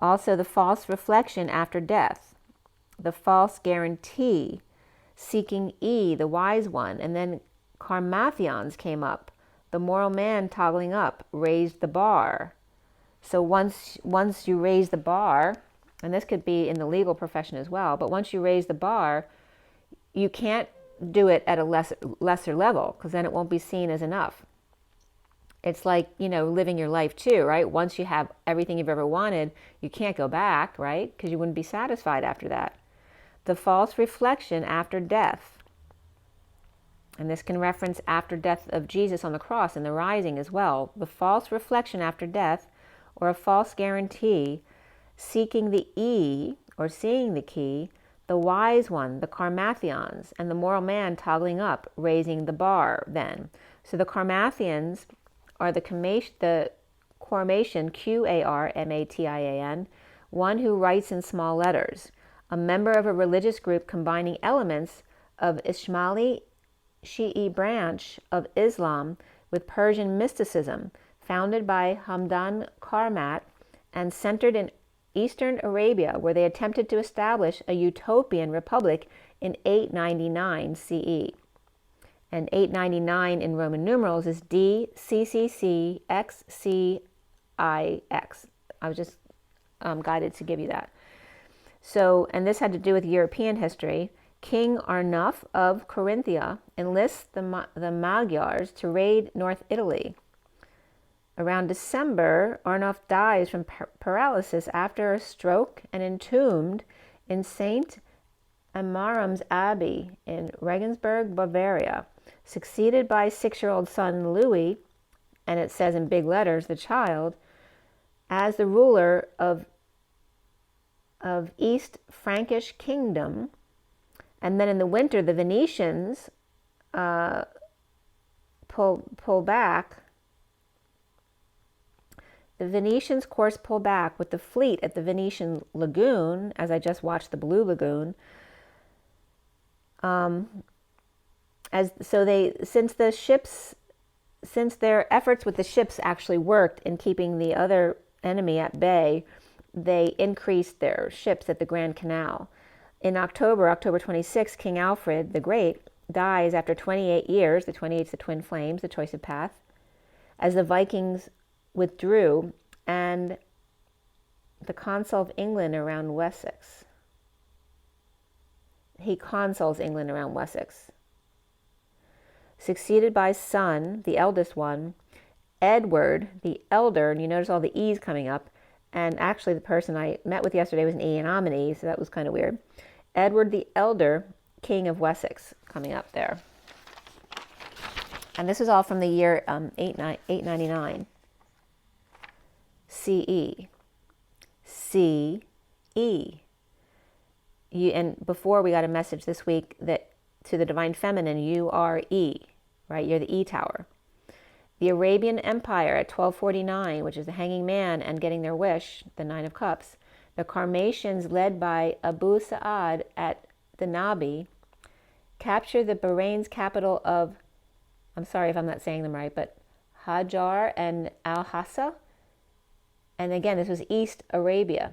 Also, the false reflection after death. The false guarantee, seeking the wise one. And then Karmathions came up. The moral man toggling up, raised the bar. So once you raise the bar, and this could be in the legal profession as well, but once you raise the bar, you can't do it at a lesser level, because then it won't be seen as enough. It's like, living your life too, right? Once you have everything you've ever wanted, you can't go back, right? Because you wouldn't be satisfied after that. The false reflection after death. And this can reference after death of Jesus on the cross and the rising as well. The false reflection after death, or a false guarantee, seeking the or seeing the key, the wise one, the Karmathions, and the moral man toggling up, raising the bar then. So the Karmathians are the Quarmation, Qarmatian, one who writes in small letters, a member of a religious group combining elements of Ismaili Shi'i branch of Islam with Persian mysticism, founded by Hamdan Karmat and centered in Eastern Arabia, where they attempted to establish a utopian republic in 899 CE. And 899 in Roman numerals is DCCCXCIX. I was just guided to give you that. So, and this had to do with European history. King Arnulf of Carinthia enlists the Magyars to raid North Italy. Around December, Arnulf dies from paralysis after a stroke and entombed in St. Amarum's Abbey in Regensburg, Bavaria, succeeded by 6-year-old son Louis, and it says in big letters, the child, as the ruler of East Frankish Kingdom. And then in the winter, the Venetians pull back. The Venetians' course pull back with the fleet at the Venetian Lagoon, as I just watched the Blue Lagoon. Since their efforts with the ships actually worked in keeping the other enemy at bay, they increased their ships at the Grand Canal. In October 26, King Alfred the Great dies after 28 years, the 28's the twin flames, the choice of path, as the Vikings withdrew, and the consul of England around Wessex. He consuls England around Wessex. Succeeded by son, the eldest one, Edward the Elder, and you notice all the E's coming up, and actually the person I met with yesterday was an E and I'm an E, so that was kind of weird. Edward the Elder, King of Wessex, coming up there. And this is all from the year 899. CE. CE. And before we got a message this week that to the Divine Feminine, you are E, right? You're the E tower. The Arabian Empire at 1249, which is the Hanging Man and getting their wish, the Nine of Cups. The Karmatians, led by Abu Sa'ad at the Nabi, captured the Bahrain's capital of, I'm sorry if I'm not saying them right, but Hajar and Al-Hassa. And again, this was East Arabia.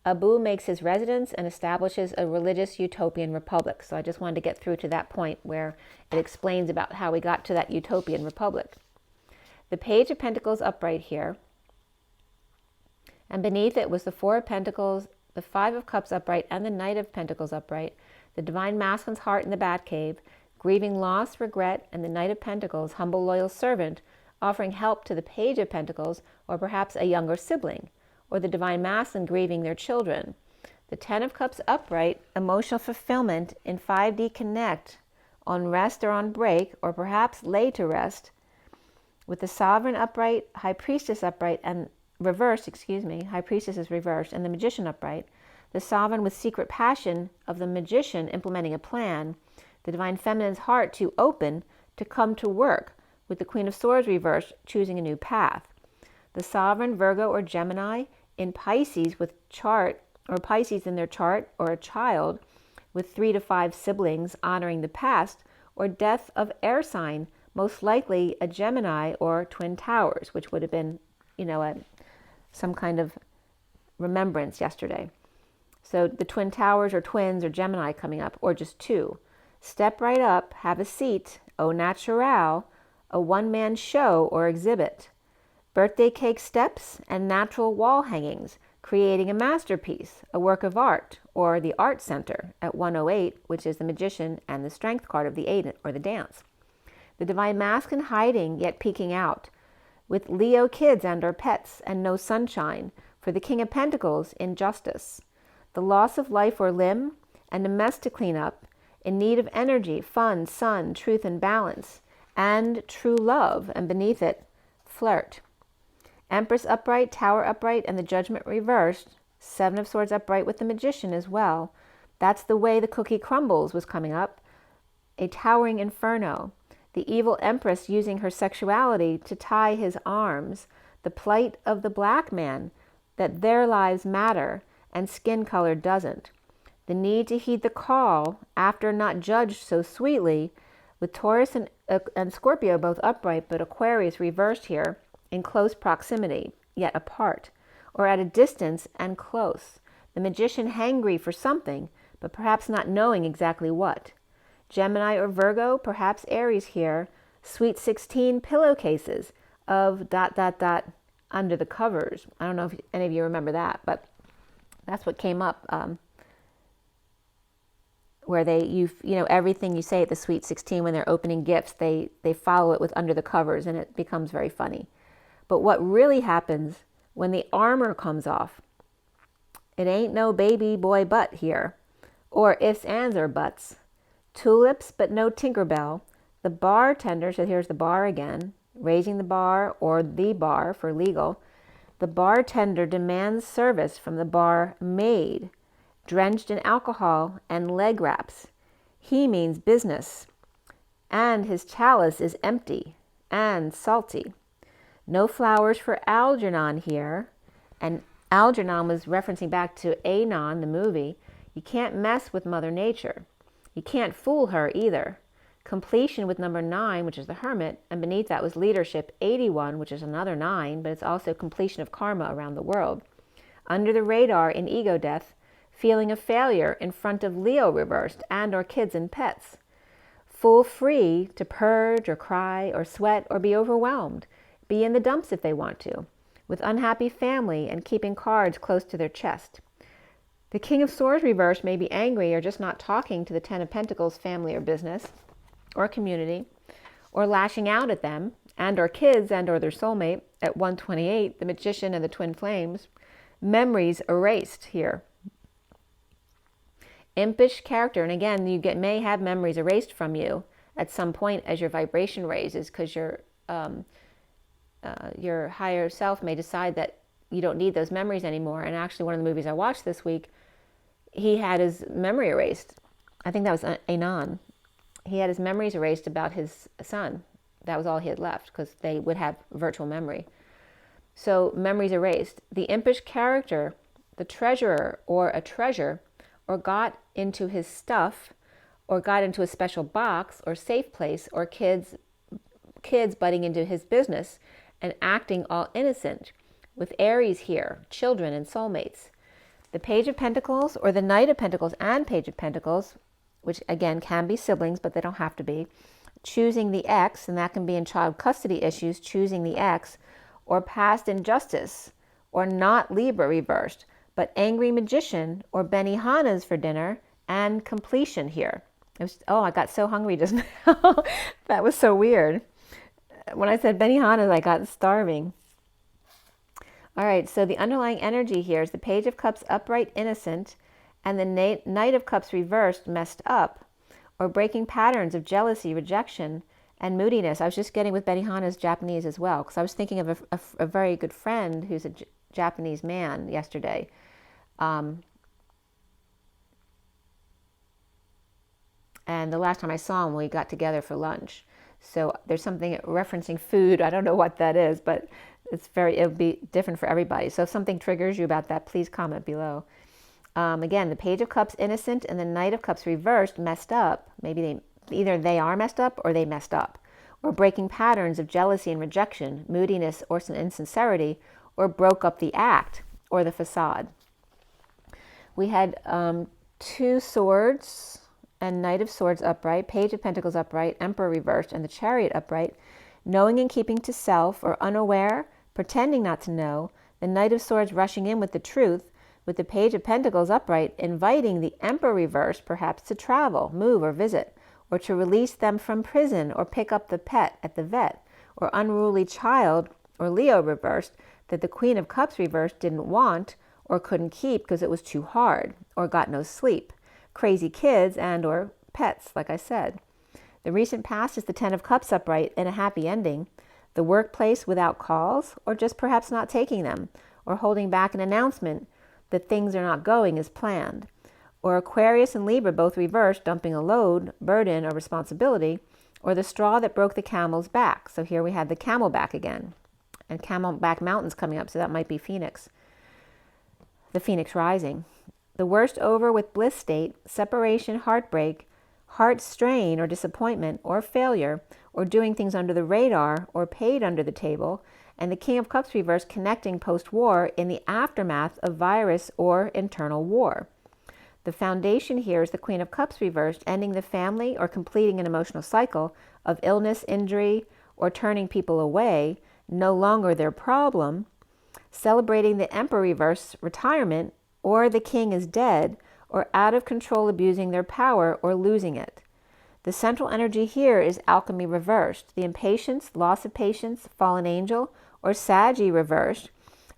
Abu makes his residence and establishes a religious utopian republic. So I just wanted to get through to that point where it explains about how we got to that utopian republic. The Page of Pentacles upright here. And beneath it was the Four of Pentacles, the Five of Cups upright, and the Knight of Pentacles upright. The Divine Masculine's heart in the Batcave, grieving loss, regret, and the Knight of Pentacles, humble, loyal servant, offering help to the Page of Pentacles, or perhaps a younger sibling, or the Divine Masculine grieving their children. The Ten of Cups upright, emotional fulfillment in 5D connect, on rest or on break, or perhaps lay to rest, with the Sovereign upright, High Priestess upright, and reversed, High Priestess is reversed, and the Magician upright. The Sovereign with secret passion of the Magician implementing a plan. The Divine Feminine's heart to open, to come to work, with the Queen of Swords reversed, choosing a new path. The Sovereign Virgo or Gemini in Pisces with chart, or Pisces in their chart, or a child with 3 to 5 siblings honoring the past, or death of air sign, most likely a Gemini or twin towers, which would have been, some kind of remembrance yesterday. So the twin towers or twins or Gemini coming up, or just 2. Step right up, have a seat, au naturel, a one-man show or exhibit. Birthday cake steps and natural wall hangings, creating a masterpiece, a work of art, or the Art Center at 108, which is the Magician and the Strength card of the 8, or the dance. The Divine Masculine hiding yet peeking out, with Leo kids and or pets and no sunshine, for the King of Pentacles in justice. The loss of life or limb and a mess to clean up, in need of energy, fun, sun, truth and balance, and true love, and beneath it, flirt. Empress upright, Tower upright, and the Judgment reversed. 7 of Swords upright with the Magician as well. That's the way the cookie crumbles was coming up. A towering inferno. The evil Empress using her sexuality to tie his arms. The plight of the black man, that their lives matter and skin color doesn't. The need to heed the call after not judged so sweetly, with Taurus and Scorpio both upright, but Aquarius reversed here, in close proximity, yet apart, or at a distance and close. The Magician hangry for something, but perhaps not knowing exactly what. Gemini or Virgo, perhaps Aries here, Sweet 16 pillowcases of ... under the covers. I don't know if any of you remember that, but that's what came up where everything you say at the Sweet 16 when they're opening gifts, they follow it with under the covers, and it becomes very funny. But what really happens when the armor comes off, it ain't no baby boy butt here, or ifs, ands, or buts. Tulips, but no Tinkerbell. The bartender, so here's the bar again, raising the bar or the bar for legal. The bartender demands service from the barmaid, drenched in alcohol and leg wraps. He means business, and his chalice is empty and salty. No flowers for Algernon here, and Algernon was referencing back to Anon, the movie. You can't mess with Mother Nature. You can't fool her either. Completion with number 9, which is the Hermit, and beneath that was Leadership 81, which is another 9, but it's also completion of karma around the world. Under the radar in ego death, feeling a failure in front of Leo reversed and or kids and pets. Full free to purge or cry or sweat or be overwhelmed. Be in the dumps if they want to. With unhappy family and keeping cards close to their chest. The King of Swords reversed may be angry or just not talking to the Ten of Pentacles family or business or community, or lashing out at them and or kids and or their soulmate at 128, the Magician and the Twin Flames. Memories erased here. Impish character, and again, you may have memories erased from you at some point as your vibration raises, because your higher self may decide that you don't need those memories anymore. And actually, one of the movies I watched this week, he had his memory erased. I think that was Anon. He had his memories erased about his son. That was all he had left, because they would have virtual memory. So memories erased. The impish character, the treasurer or a treasure, or got into his stuff, or got into a special box or safe place, or kids butting into his business and acting all innocent, with Aries here, children and soulmates. The Page of Pentacles, or the Knight of Pentacles and Page of Pentacles, which again can be siblings, but they don't have to be, choosing the ex, and that can be in child custody issues, choosing the ex, or past injustice, or not Libra reversed, but angry magician, or Benihana's for dinner, and completion here. I got so hungry just now. That was so weird. When I said Benihana's, I got starving. All right, so the underlying energy here is the Page of Cups upright, innocent, and the Knight of Cups reversed, messed up, or breaking patterns of jealousy, rejection, and moodiness. I was just getting with Benihana's Japanese as well, because I was thinking of a very good friend who's a Japanese man yesterday. And the last time I saw him, we got together for lunch. So there's something referencing food. I don't know what that is, but it'll be different for everybody. So if something triggers you about that, please comment below. Again, the Page of Cups innocent and the Knight of Cups reversed, messed up. Maybe either they are messed up or they messed up. Or breaking patterns of jealousy and rejection, moodiness or some insincerity, or broke up the act or the facade. We had 2 swords and Knight of Swords upright, Page of Pentacles upright, Emperor reversed, and the Chariot upright. Knowing and keeping to self, or unaware, pretending not to know, the Knight of Swords rushing in with the truth, with the Page of Pentacles upright, inviting the Emperor reversed perhaps to travel, move, or visit, or to release them from prison, or pick up the pet at the vet, or unruly child, or Leo reversed, that the Queen of Cups reversed didn't want, or couldn't keep because it was too hard, or got no sleep. Crazy kids and or pets, like I said. The recent past is the Ten of Cups upright and a happy ending. The workplace without calls, or just perhaps not taking them, or holding back an announcement that things are not going as planned. Or Aquarius and Libra both reversed, dumping a load, burden, or responsibility, or the straw that broke the camel's back. So here we had the camelback again. And Camelback Mountain's coming up, so that might be Phoenix. The Phoenix rising. The worst over with bliss state, separation, heartbreak, heart strain or disappointment or failure, or doing things under the radar or paid under the table, and the King of Cups reverse connecting post-war in the aftermath of virus or internal war. The foundation here is the Queen of Cups reversed, ending the family or completing an emotional cycle of illness, injury, or turning people away, no longer their problem, celebrating the Emperor reverse retirement, or the king is dead, or out of control abusing their power or losing it. The central energy here is alchemy reversed, the impatience, loss of patience, fallen angel, or Saggy reversed,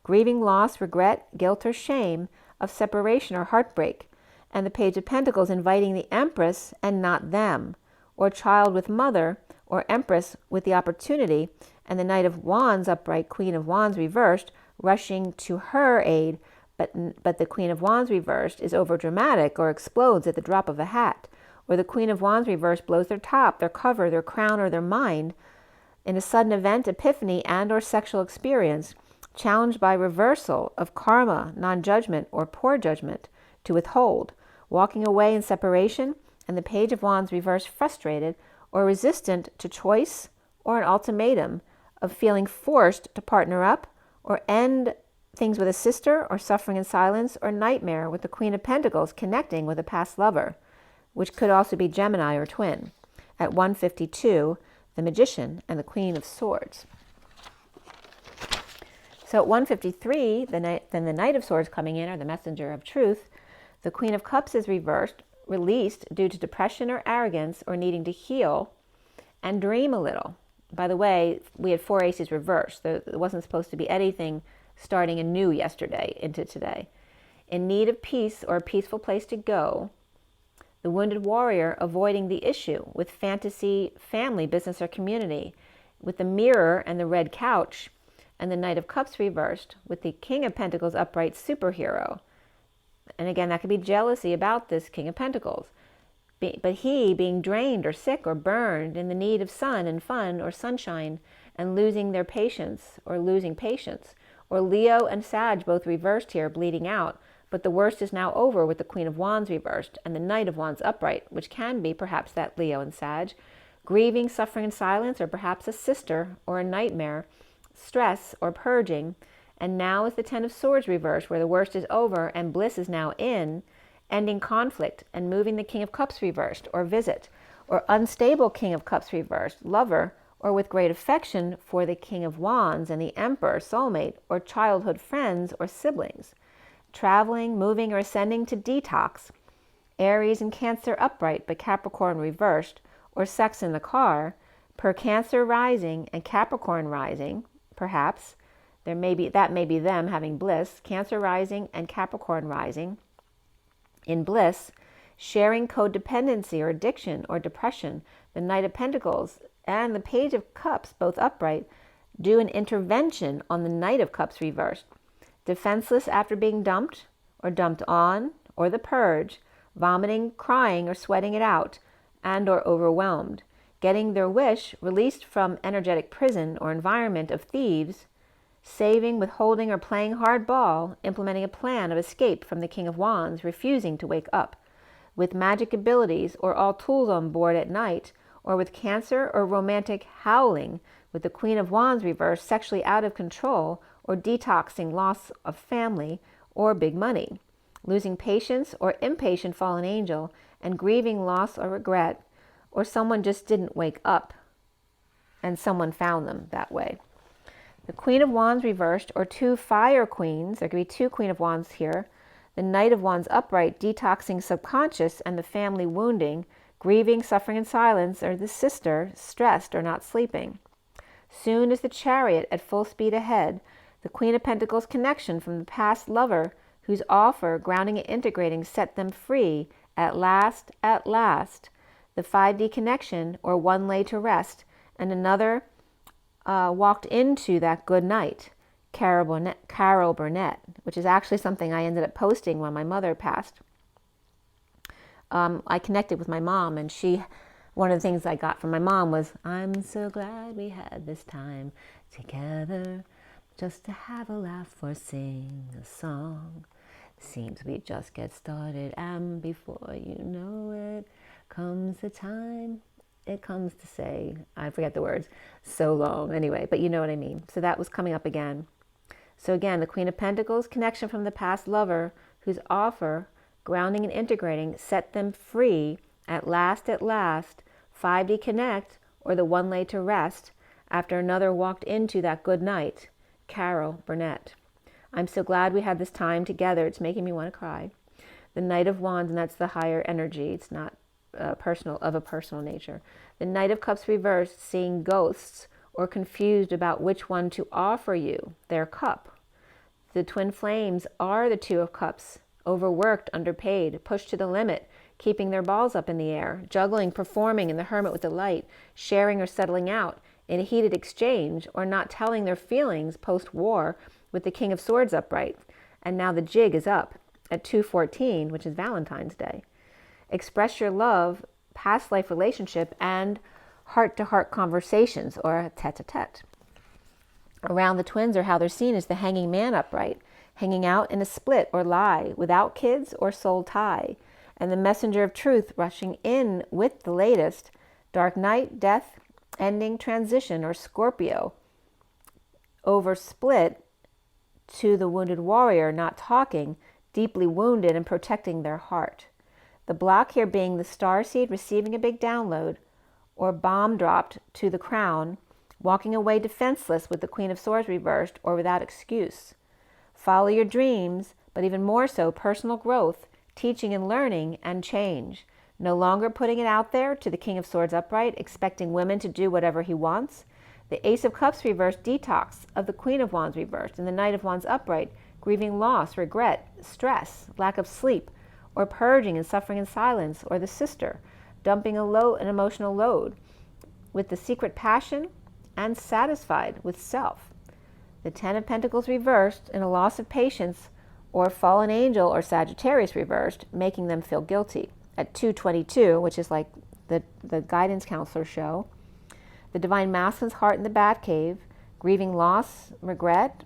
grieving loss, regret, guilt, or shame of separation or heartbreak, and the Page of Pentacles inviting the Empress and not them, or child with mother, or Empress with the opportunity, and the Knight of Wands upright, Queen of Wands reversed, rushing to her aid, but the Queen of Wands reversed is overdramatic or explodes at the drop of a hat, or the Queen of Wands reversed blows their top, their cover, their crown, or their mind in a sudden event, epiphany, and or sexual experience, challenged by reversal of karma, non-judgment, or poor judgment, to withhold, walking away in separation, and the Page of Wands reversed frustrated or resistant to choice or an ultimatum of feeling forced to partner up or end things with a sister, or suffering in silence, or nightmare with the Queen of Pentacles connecting with a past lover, which could also be Gemini or twin. At 152, the Magician and the Queen of Swords. So at 153, then the Knight of Swords coming in, or the Messenger of Truth, the Queen of Cups is reversed, released due to depression or arrogance or needing to heal and dream a little. By the way, we had 4 aces reversed. There wasn't supposed to be anything starting anew yesterday into today. In need of peace or a peaceful place to go, the wounded warrior avoiding the issue with fantasy, family, business, or community, with the Mirror and the red couch, and the Knight of Cups reversed, with the King of Pentacles upright, superhero. And again, that could be jealousy about this King of Pentacles. But he being drained or sick or burned, in the need of sun and fun or sunshine, and losing their patience or losing patience. Or Leo and Sag both reversed here, bleeding out. But the worst is now over with the Queen of Wands reversed and the Knight of Wands upright, which can be perhaps that Leo and Sag. Grieving, suffering in silence, or perhaps a sister or a nightmare, stress or purging. And now is the Ten of Swords reversed, where the worst is over and bliss is now in, ending conflict and moving the King of Cups reversed, or visit. Or unstable King of Cups reversed, lover, or with great affection for the King of Wands and the Emperor, soulmate, or childhood friends or siblings. Traveling, moving, or ascending to detox. Aries and Cancer upright, but Capricorn reversed, or sex in the car. Per Cancer rising and Capricorn rising, perhaps. That may be them having bliss. Cancer rising and Capricorn rising. In bliss, sharing codependency or addiction or depression. The Knight of Pentacles and the Page of Cups, both upright, do an intervention on the Knight of Cups reversed. Defenseless after being dumped or dumped on, or the purge, vomiting, crying, or sweating it out, and or overwhelmed. Getting their wish, released from energetic prison or environment of thieves, saving, withholding, or playing hardball, implementing a plan of escape from the King of Wands, refusing to wake up. With magic abilities or all tools on board at night, or with Cancer or romantic howling, with the Queen of Wands reversed, sexually out of control, or detoxing loss of family or big money. Losing patience or impatient fallen angel, and grieving loss or regret, or someone just didn't wake up and someone found them that way. The Queen of Wands reversed, or 2 fire queens, there could be 2 Queen of Wands here. The Knight of Wands upright, detoxing subconscious and the family wounding, grieving, suffering in silence, or the sister, stressed or not sleeping. Soon as the Chariot at full speed ahead, the Queen of Pentacles connection from the past lover, whose offer, grounding and integrating, set them free. At last, the 5D connection, or one lay to rest, and another walked into that good night. Carol Burnett, which is actually something I ended up posting when my mother passed. I connected with my mom, and one of the things I got from my mom was, "I'm so glad we had this time together, just to have a laugh or sing a song. Seems we just get started, and before you know it, comes the time it comes to say," I forget the words, so long. Anyway, but you know what I mean. So that was coming up again. So again, the Queen of Pentacles, connection from the past lover, whose offer, grounding and integrating, set them free. At last, 5D connect, or the one lay to rest, after another walked into that good night. Carol Burnett. I'm so glad we had this time together. It's making me want to cry. The Knight of Wands, and that's the higher energy. It's not of a personal nature. The Knight of Cups reversed, seeing ghosts or confused about which one to offer you their cup. The twin flames are the Two of Cups, overworked, underpaid, pushed to the limit, keeping their balls up in the air, juggling, performing in the Hermit with the light, sharing or settling out in a heated exchange, or not telling their feelings post-war with the King of Swords upright. And now the jig is up at 2:14, which is Valentine's Day. Express your love, past life relationship, and heart-to-heart conversations, or tete-a-tete. Around the twins, or how they're seen, is the hanging man upright, hanging out in a split or lie, without kids or soul tie, and the messenger of truth rushing in with the latest, dark night, death, ending, transition, or Scorpio, over split to the wounded warrior, not talking, deeply wounded and protecting their heart. The block here being the starseed receiving a big download, or bomb dropped to the crown, walking away defenseless with the Queen of Swords reversed or without excuse. Follow your dreams, but even more so personal growth, teaching and learning, and change. No longer putting it out there to the King of Swords upright, expecting women to do whatever he wants. The Ace of Cups reversed, detox of the Queen of Wands reversed, and the Knight of Wands upright, grieving loss, regret, stress, lack of sleep, or purging and suffering in silence, or the sister, dumping an emotional load with the secret passion and satisfied with self. The Ten of Pentacles reversed, and a loss of patience, or fallen angel or Sagittarius reversed, making them feel guilty. At 2:22, which is like the guidance counselor show. The Divine Masculine's heart in the Batcave, grieving loss, regret,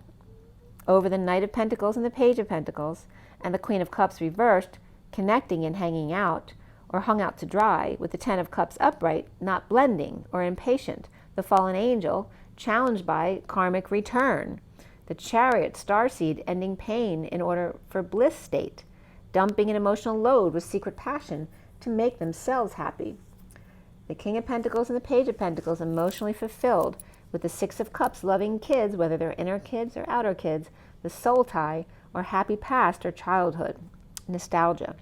over the Knight of Pentacles and the Page of Pentacles, and the Queen of Cups reversed, connecting and hanging out, or hung out to dry, with the Ten of Cups upright, not blending or impatient. The fallen angel, challenged by karmic return. The Chariot, starseed, ending pain in order for bliss state, dumping an emotional load with secret passion to make themselves happy. The King of Pentacles and the Page of Pentacles, emotionally fulfilled, with the Six of Cups, loving kids, whether they're inner kids or outer kids, the soul tie, or happy past or childhood, nostalgia.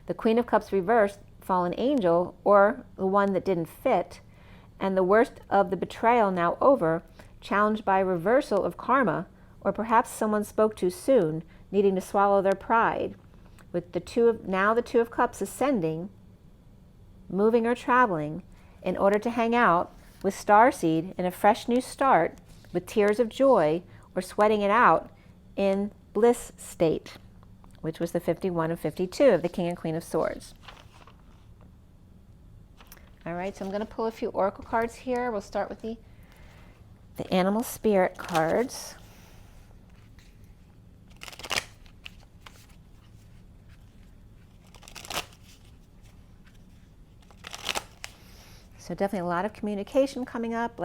The Queen of Cups reversed, fallen angel, or the one that didn't fit, and the worst of the betrayal now over, challenged by reversal of karma, or perhaps someone spoke too soon, needing to swallow their pride, with the Two of Cups ascending, moving or traveling, in order to hang out with starseed in a fresh new start, with tears of joy, or sweating it out in bliss state, which was the 51 and 52 of the King and Queen of Swords. All right, so I'm going to pull a few oracle cards here. We'll start with the animal spirit cards. So definitely a lot of communication coming up,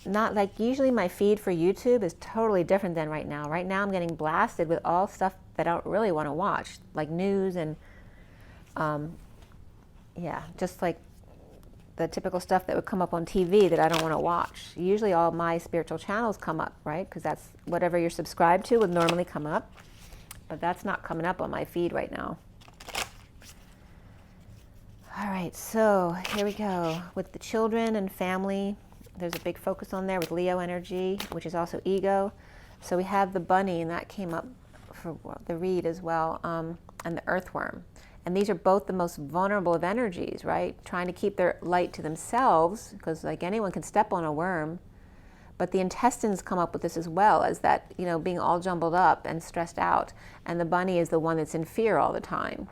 not like usually my feed for YouTube is totally different than right now. Right now I'm getting blasted with all stuff that I don't really want to watch, like news and just like the typical stuff that would come up on TV that I don't want to watch. Usually all my spiritual channels come up, right? Because that's whatever you're subscribed to would normally come up, but that's not coming up on my feed right now. All right, so here we go. With the children and family, there's a big focus on there with Leo energy, which is also ego. So we have the bunny, and that came up for the read as well, and the earthworm. And these are both the most vulnerable of energies, right? Trying to keep their light to themselves, because like anyone can step on a worm. But the intestines come up with this as well, as that, being all jumbled up and stressed out. And the bunny is the one that's in fear all the time.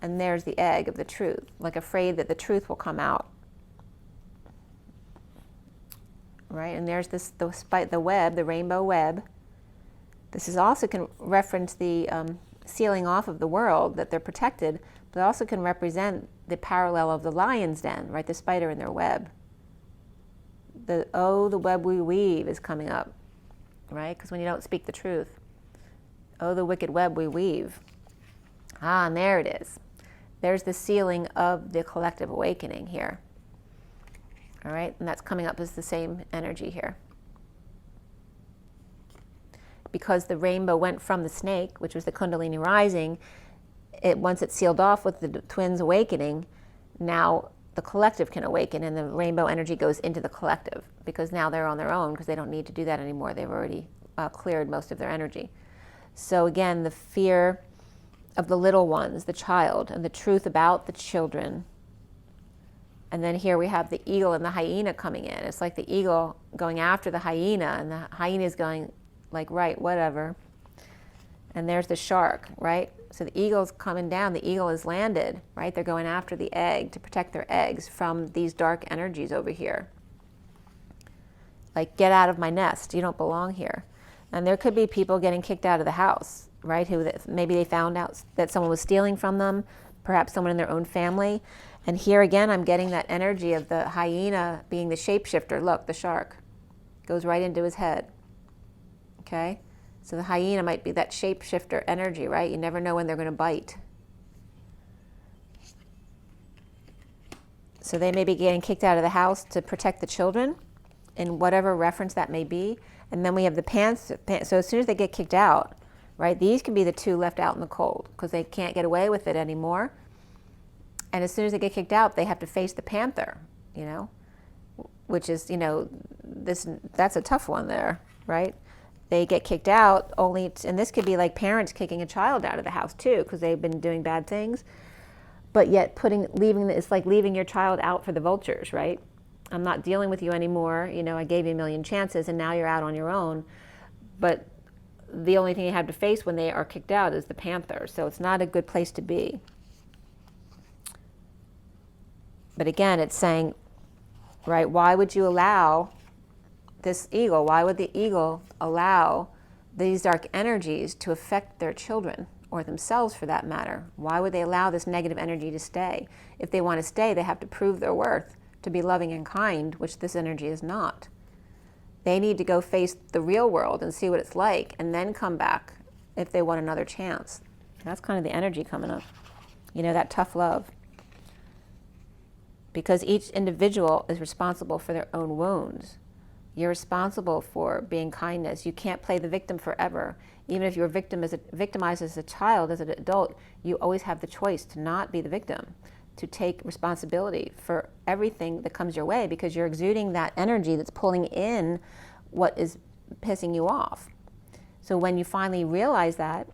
And there's the egg of the truth, like afraid that the truth will come out. Right, and there's the web, the rainbow web. This is also can reference the sealing off of the world, that they're protected, but also can represent the parallel of the lion's den, right, the spider in their web. The web we weave is coming up, right, because when you don't speak the truth, the wicked web we weave. And there it is. There's the sealing of the collective awakening here. All right, and that's coming up as the same energy here. because the rainbow went from the snake, which was the Kundalini rising, once it sealed off with the twins awakening, now the collective can awaken and the rainbow energy goes into the collective, because now they're on their own because they don't need to do that anymore. They've already cleared most of their energy. So again, the fear of the little ones, the child, and the truth about the children. And then here we have the eagle and the hyena coming in. It's like the eagle going after the hyena, and the hyena is going like, right, whatever. And there's the shark, right? So the eagle's coming down. The eagle is landed, right? They're going after the egg to protect their eggs from these dark energies over here. Like, get out of my nest. You don't belong here. And there could be people getting kicked out of the house, right? Who maybe they found out that someone was stealing from them, perhaps someone in their own family. And here again, I'm getting that energy of the hyena being the shapeshifter. Look, the shark goes right into his head. Okay? So the hyena might be that shapeshifter energy, right? You never know when they're going to bite. So they may be getting kicked out of the house to protect the children, in whatever reference that may be. And then we have the pants. So as soon as they get kicked out, right, these can be the two left out in the cold because they can't get away with it anymore. And as soon as they get kicked out, they have to face the panther, you know, which is, you know, that's a tough one there, right? They get kicked out and this could be like parents kicking a child out of the house too, because they've been doing bad things, but yet it's like leaving your child out for the vultures, right? I'm not dealing with you anymore. You know, I gave you a million chances and now you're out on your own. But the only thing you have to face when they are kicked out is the panther. So it's not a good place to be. But again, it's saying, right, why would you allow this eagle? Why would the eagle allow these dark energies to affect their children or themselves for that matter? Why would they allow this negative energy to stay? If they want to stay, they have to prove their worth to be loving and kind, which this energy is not. They need to go face the real world and see what it's like and then come back if they want another chance. That's kind of the energy coming up. You know, that tough love. Because each individual is responsible for their own wounds. You're responsible for being kindness. You can't play the victim forever. Even if you're victimized as a child, as an adult, you always have the choice to not be the victim, to take responsibility for everything that comes your way, because you're exuding that energy that's pulling in what is pissing you off. So when you finally realize that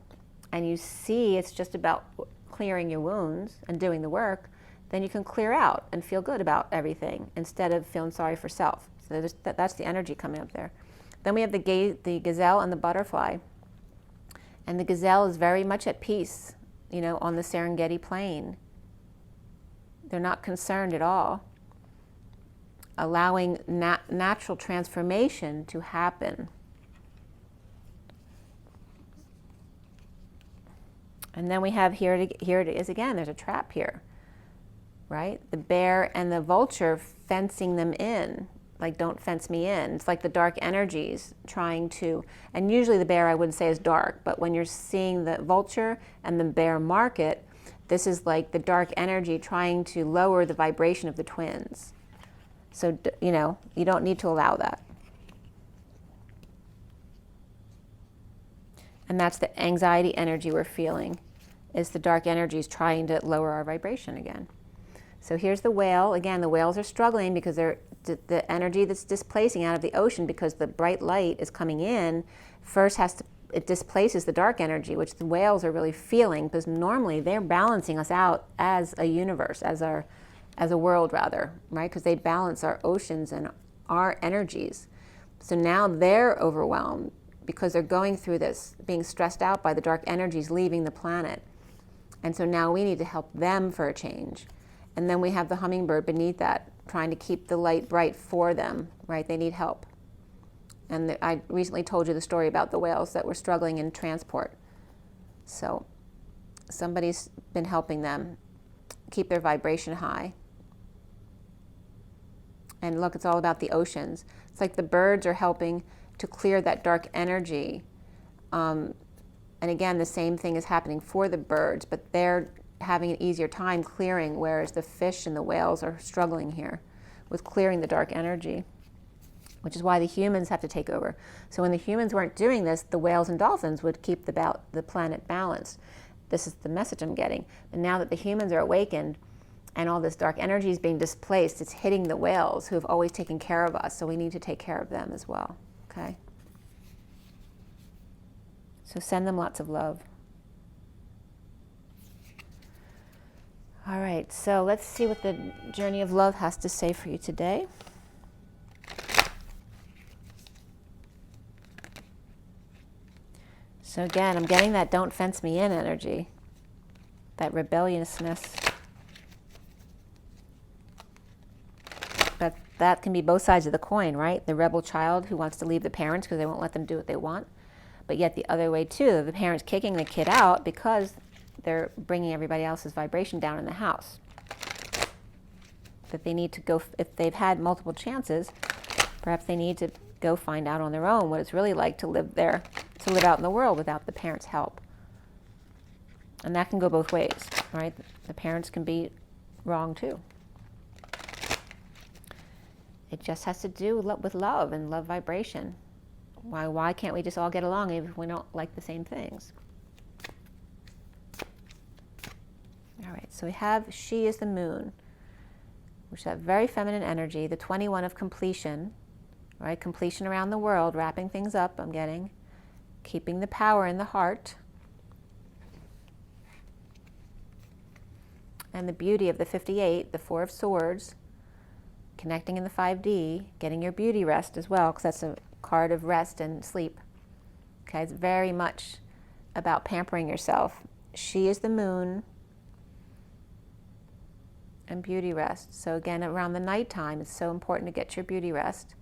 and you see it's just about clearing your wounds and doing the work, then you can clear out and feel good about everything instead of feeling sorry for self. So that's the energy coming up there. Then we have the gazelle and the butterfly. And the gazelle is very much at peace, you know, on the Serengeti plain. They're not concerned at all, allowing natural transformation to happen. And then we have here it is again, there's a trap here, right? The bear and the vulture fencing them in, like, don't fence me in. It's like the dark energies trying to, and usually the bear I wouldn't say is dark, but when you're seeing the vulture and the bear market, this is like the dark energy trying to lower the vibration of the twins. So, you know, you don't need to allow that. And that's the anxiety energy we're feeling, is the dark energies trying to lower our vibration again. So here's the whale. Again, the whales are struggling because they're the energy that's displacing out of the ocean, because the bright light is coming in, first it displaces the dark energy, which the whales are really feeling, because normally they're balancing us out as a universe, as a world rather, right? Because they balance our oceans and our energies. So now they're overwhelmed because they're going through this, being stressed out by the dark energies leaving the planet. And so now we need to help them for a change. And then we have the hummingbird beneath that, trying to keep the light bright for them, right? They need help. And I recently told you the story about the whales that were struggling in transport. So somebody's been helping them keep their vibration high. And look, it's all about the oceans. It's like the birds are helping to clear that dark energy. And again, the same thing is happening for the birds, but they're having an easier time clearing, whereas the fish and the whales are struggling here with clearing the dark energy. which is why the humans have to take over. So when the humans weren't doing this, the whales and dolphins would keep the planet balanced. This is the message I'm getting. But now that the humans are awakened and all this dark energy is being displaced, it's hitting the whales who have always taken care of us. So we need to take care of them as well. Okay? So send them lots of love. All right, so let's see what the journey of love has to say for you today. So again, I'm getting that don't fence me in energy, that rebelliousness. But that can be both sides of the coin, right? The rebel child who wants to leave the parents because they won't let them do what they want. But yet the other way too, the parents kicking the kid out because they're bringing everybody else's vibration down in the house. That they need to go, if they've had multiple chances, perhaps they need to go find out on their own what it's really like to live there, to live out in the world without the parents' help. And that can go both ways, right? The parents can be wrong too. It just has to do with love and love vibration. Why can't we just all get along if we don't like the same things? All right, so we have she is the moon, which is that very feminine energy, the 21 of completion, right? Completion around the world, wrapping things up, I'm getting. Keeping the power in the heart. And the beauty of the 58, the 4 of swords, connecting in the 5D, getting your beauty rest as well, because that's a card of rest and sleep. Okay, it's very much about pampering yourself. She is the moon and beauty rest. So again, around the nighttime, it's so important to get your beauty rest,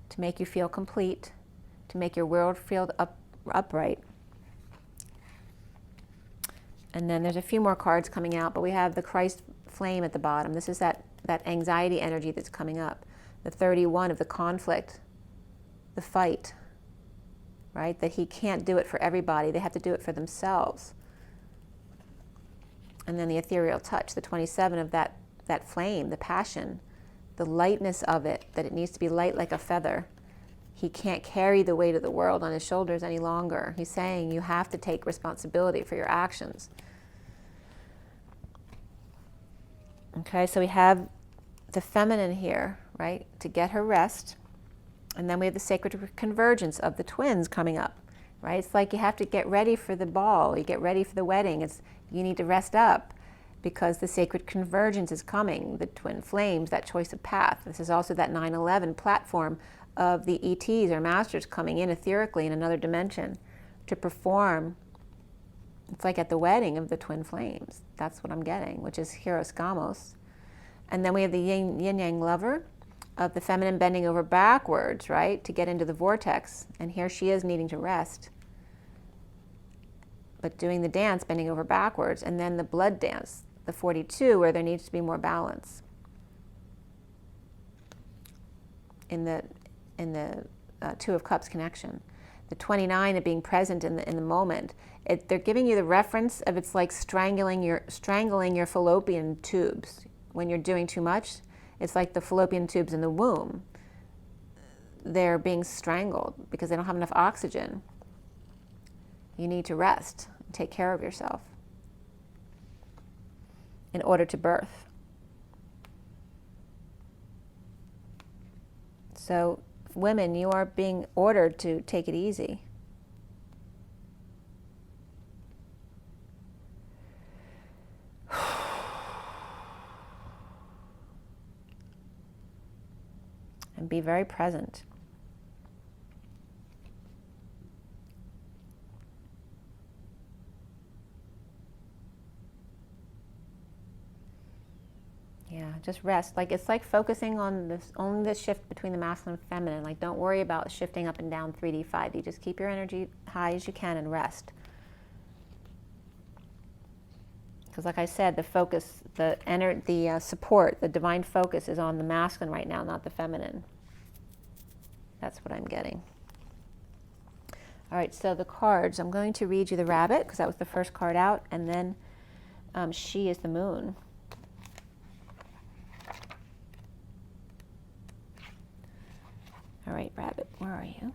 to make you feel complete, to make your world feel upright. And then there's a few more cards coming out, but we have the Christ flame at the bottom. This is that anxiety energy that's coming up. The 31 of the conflict, the fight, right? That he can't do it for everybody. They have to do it for themselves. And then the ethereal touch, the 27 of that flame, the passion, the lightness of it, that it needs to be light like a feather. He can't carry the weight of the world on his shoulders any longer. He's saying you have to take responsibility for your actions. Okay, so we have the feminine here, right, to get her rest. And then we have the sacred convergence of the twins coming up, right? It's like you have to get ready for the ball. You get ready for the wedding. You need to rest up because the sacred convergence is coming, the twin flames, that choice of path. This is also that 9/11 platform of the ETs or masters coming in etherically in another dimension to perform. It's like at the wedding of the twin flames. That's what I'm getting, which is Hieros Gamos. And then we have the yin-yang lover of the feminine bending over backwards, right, to get into the vortex. And here she is needing to rest, but doing the dance, bending over backwards. And then the blood dance, the 42, where there needs to be more balance in the Two of Cups connection. The 29 of being present in the moment. They're giving you the reference of it's like strangling your fallopian tubes. When you're doing too much, it's like the fallopian tubes in the womb. They're being strangled because they don't have enough oxygen. You need to rest and take care of yourself in order to birth. So, women, you are being ordered to take it easy. And be very present. Yeah, just rest. Like it's like focusing on this shift between the masculine and feminine. Like don't worry about shifting up and down 3D, 5D. Just keep your energy high as you can and rest. Because like I said, the focus, the support, the divine focus is on the masculine right now, not the feminine. That's what I'm getting. All right, so the cards. I'm going to read you the rabbit because that was the first card out, and then she is the moon. All right, rabbit, where are you?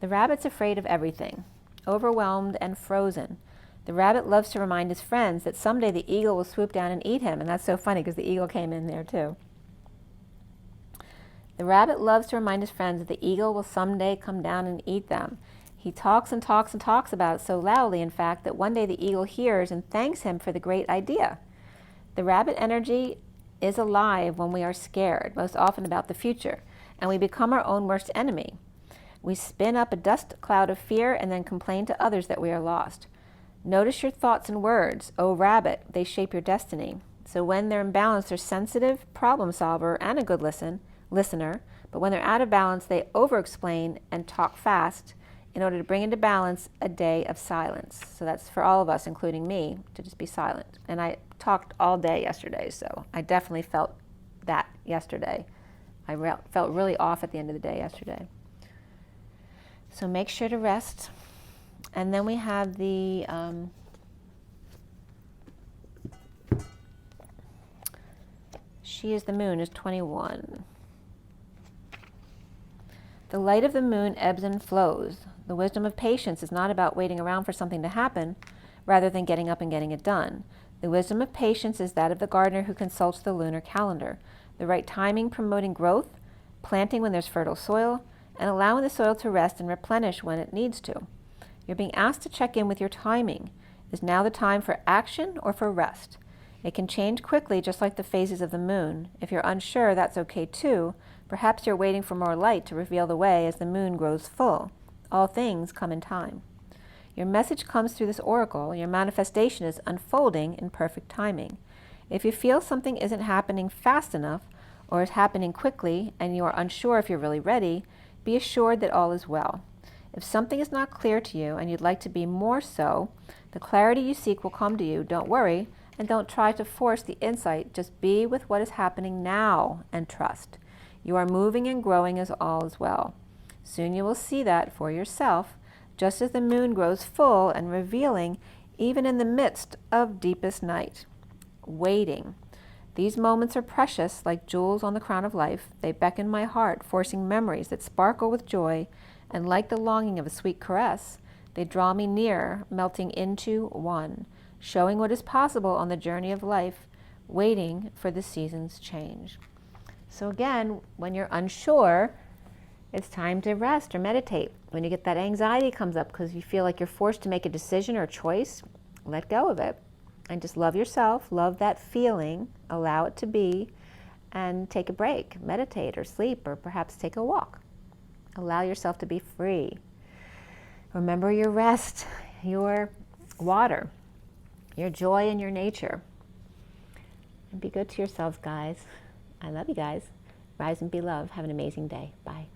The rabbit's afraid of everything, overwhelmed and frozen. The rabbit loves to remind his friends that someday the eagle will swoop down and eat him, and that's so funny because the eagle came in there too. The rabbit loves to remind his friends that the eagle will someday come down and eat them. He talks and talks and talks about it so loudly, in fact, that one day the eagle hears and thanks him for the great idea. The rabbit energy is alive when we are scared, most often about the future, and we become our own worst enemy. We spin up a dust cloud of fear and then complain to others that we are lost. Notice your thoughts and words. Oh, rabbit, they shape your destiny. So when they're in balance, they're sensitive, problem solver, and a good listener. But when they're out of balance, they over-explain and talk fast in order to bring into balance a day of silence. So that's for all of us, including me, to just be silent. And I talked all day yesterday, so I definitely felt that yesterday. I felt really off at the end of the day yesterday. So make sure to rest. And then we have the she is the moon is 21. The light of the moon ebbs and flows. The wisdom of patience is not about waiting around for something to happen, rather than getting up and getting it done. The wisdom of patience is that of the gardener who consults the lunar calendar. The right timing promoting growth, planting when there's fertile soil, and allowing the soil to rest and replenish when it needs to. You're being asked to check in with your timing. Is now the time for action or for rest? It can change quickly, just like the phases of the moon. If you're unsure, that's okay too. Perhaps you're waiting for more light to reveal the way as the moon grows full. All things come in time. Your message comes through this oracle. Your manifestation is unfolding in perfect timing. If you feel something isn't happening fast enough or is happening quickly and you are unsure if you're really ready, be assured that all is well. If something is not clear to you and you'd like to be more so, the clarity you seek will come to you. Don't worry and don't try to force the insight. Just be with what is happening now and trust. You are moving and growing as all is well. Soon you will see that for yourself, just as the moon grows full and revealing even in the midst of deepest night. Waiting. These moments are precious, like jewels on the crown of life. They beckon my heart, forcing memories that sparkle with joy, and like the longing of a sweet caress, they draw me near, melting into one, showing what is possible on the journey of life, waiting for the season's change. So again, when you're unsure, it's time to rest or meditate. When you get that anxiety comes up because you feel like you're forced to make a decision or a choice, let go of it and just love yourself, love that feeling, allow it to be, and take a break, meditate or sleep or perhaps take a walk. Allow yourself to be free. Remember your rest, your water, your joy, and your nature. And be good to yourselves, guys. I love you guys. Rise and be loved. Have an amazing day. Bye.